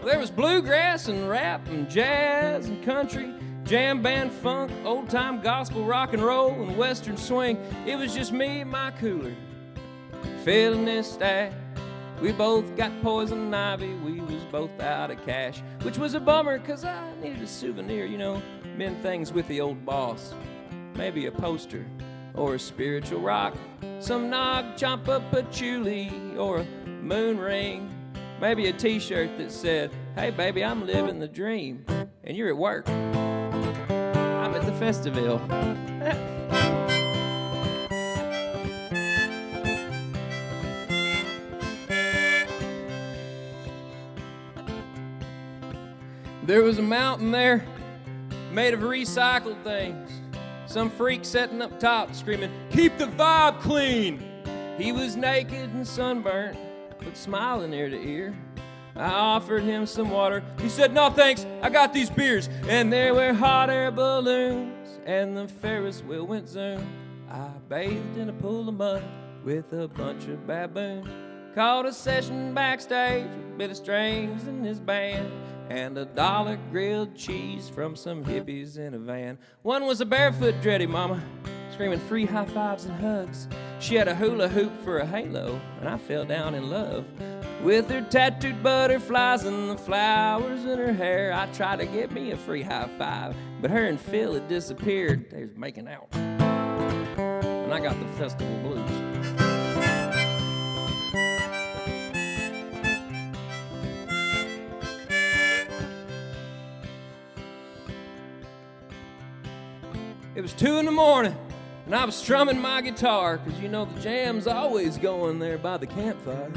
[SPEAKER 2] There was bluegrass and rap and jazz and country, jam band, funk, old-time gospel, rock and roll, and western swing. It was just me and my cooler, filling this stack. We both got poison ivy, we was both out of cash, which was a bummer, 'cause I needed a souvenir, you know, mend things with the old boss. Maybe a poster, or a spiritual rock, some nog, champa patchouli, or a moon ring. Maybe a t-shirt that said, "Hey baby, I'm living the dream," and you're at work. I'm at the festival. There was a mountain there made of recycled things. Some freak sitting up top screaming, "Keep the vibe clean." He was naked and sunburnt, but smiling ear to ear. I offered him some water. He said, "No thanks, I got these beers." And there were hot air balloons, and the Ferris wheel went zoom. I bathed in a pool of mud with a bunch of baboons. Called a session backstage with a bit of strings in his band, and $1 grilled cheese from some hippies in a van. One was a barefoot dready mama, screaming free high fives and hugs. She had a hula hoop for a halo, and I fell down in love with her tattooed butterflies and the flowers in her hair. I tried to get me a free high five, but her and Phil had disappeared. They was making out, and I got the festival blues. It was 2 a.m, and I was strumming my guitar, 'cause you know the jam's always going there by the campfire.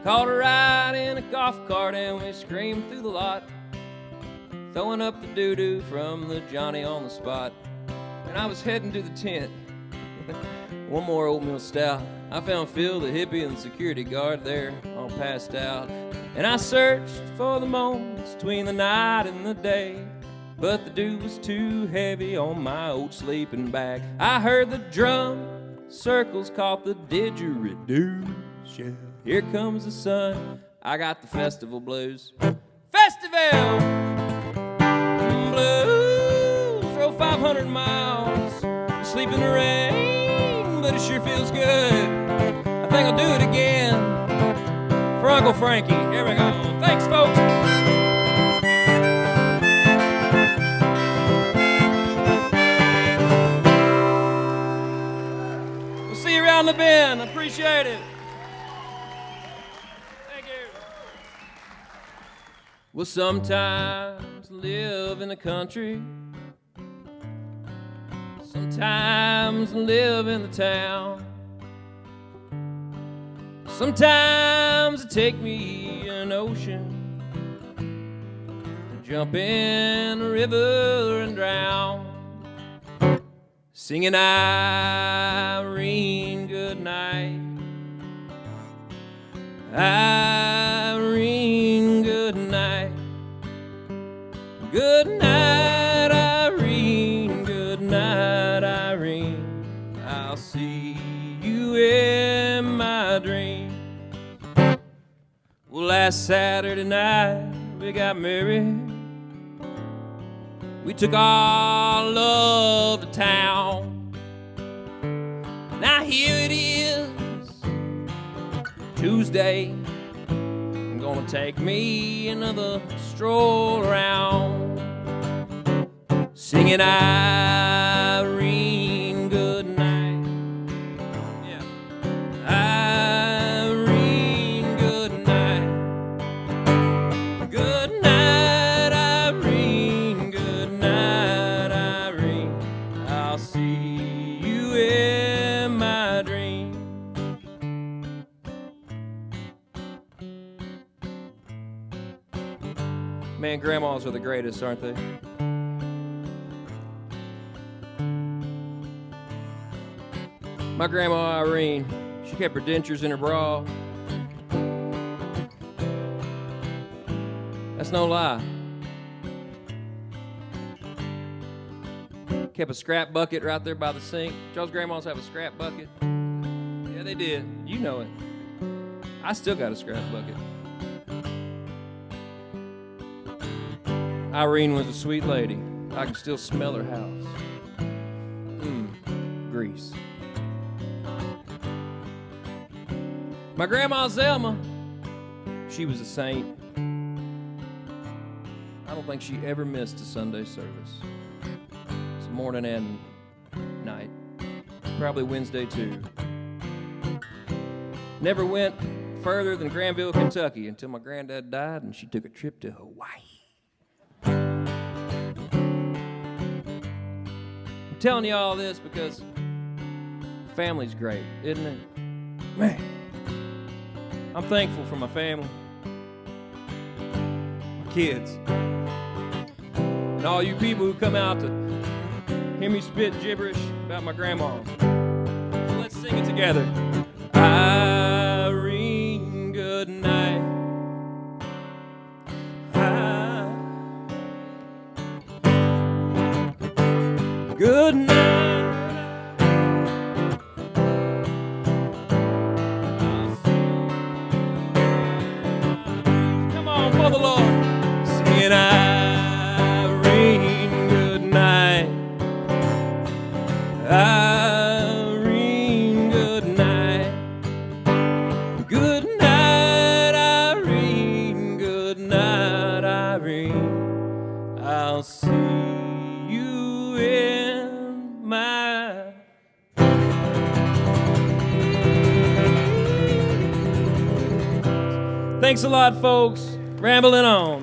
[SPEAKER 2] Called a ride in a golf cart and we screamed through the lot, throwing up the doo-doo from the Johnny on the spot. And I was heading to the tent. One more oatmeal stout. I found Phil, the hippie, and the security guard there, all passed out. And I searched for the moments between the night and the day, but the dew was too heavy on my old sleeping bag. I heard the drum circles caught the didgeridoo shell. Here comes the sun, I got the festival blues. Festival blues, drove 500 miles, sleep in the rain, but it sure feels good. I think I'll do it again for Uncle Frankie. Here we go. Thanks, folks. We'll see you around the bend. Appreciate it. Well, sometimes live in the country, sometimes live in the town, sometimes it take me an ocean to jump in a river and drown, singing Irene goodnight, Irene goodnight. Good night, Irene. Good night, Irene. I'll see you in my dream. Well, last Saturday night we got married. We took our love to town. Now here it is, Tuesday. Gonna take me another stroll around, singing Irene goodnight. Yeah, Irene goodnight. Good night, Irene. Good night, Irene. I'll see you in my dream. Man, grandmas are the greatest, aren't they? My grandma Irene, she kept her dentures in her bra. That's no lie. Kept a scrap bucket right there by the sink. Y'all's grandmas have a scrap bucket? Yeah, they did. You know it. I still got a scrap bucket. Irene was a sweet lady. I can still smell her house. Grease. My grandma Zelma, she was a saint. I don't think she ever missed a Sunday service. It's morning and night. Probably Wednesday too. Never went further than Granville, Kentucky until my granddad died and she took a trip to Hawaii. I'm telling you all this because family's great, isn't it? Man, I'm thankful for my family, my kids, and all you people who come out to hear me spit gibberish about my grandma. So let's sing it together. Irene, good night. Good night. Come on, for the Lord. Singing Irene, good night. Irene, good night. Good night, Irene. Good night, Irene. I'll see you in my... Thanks a lot, folks. Rambling on.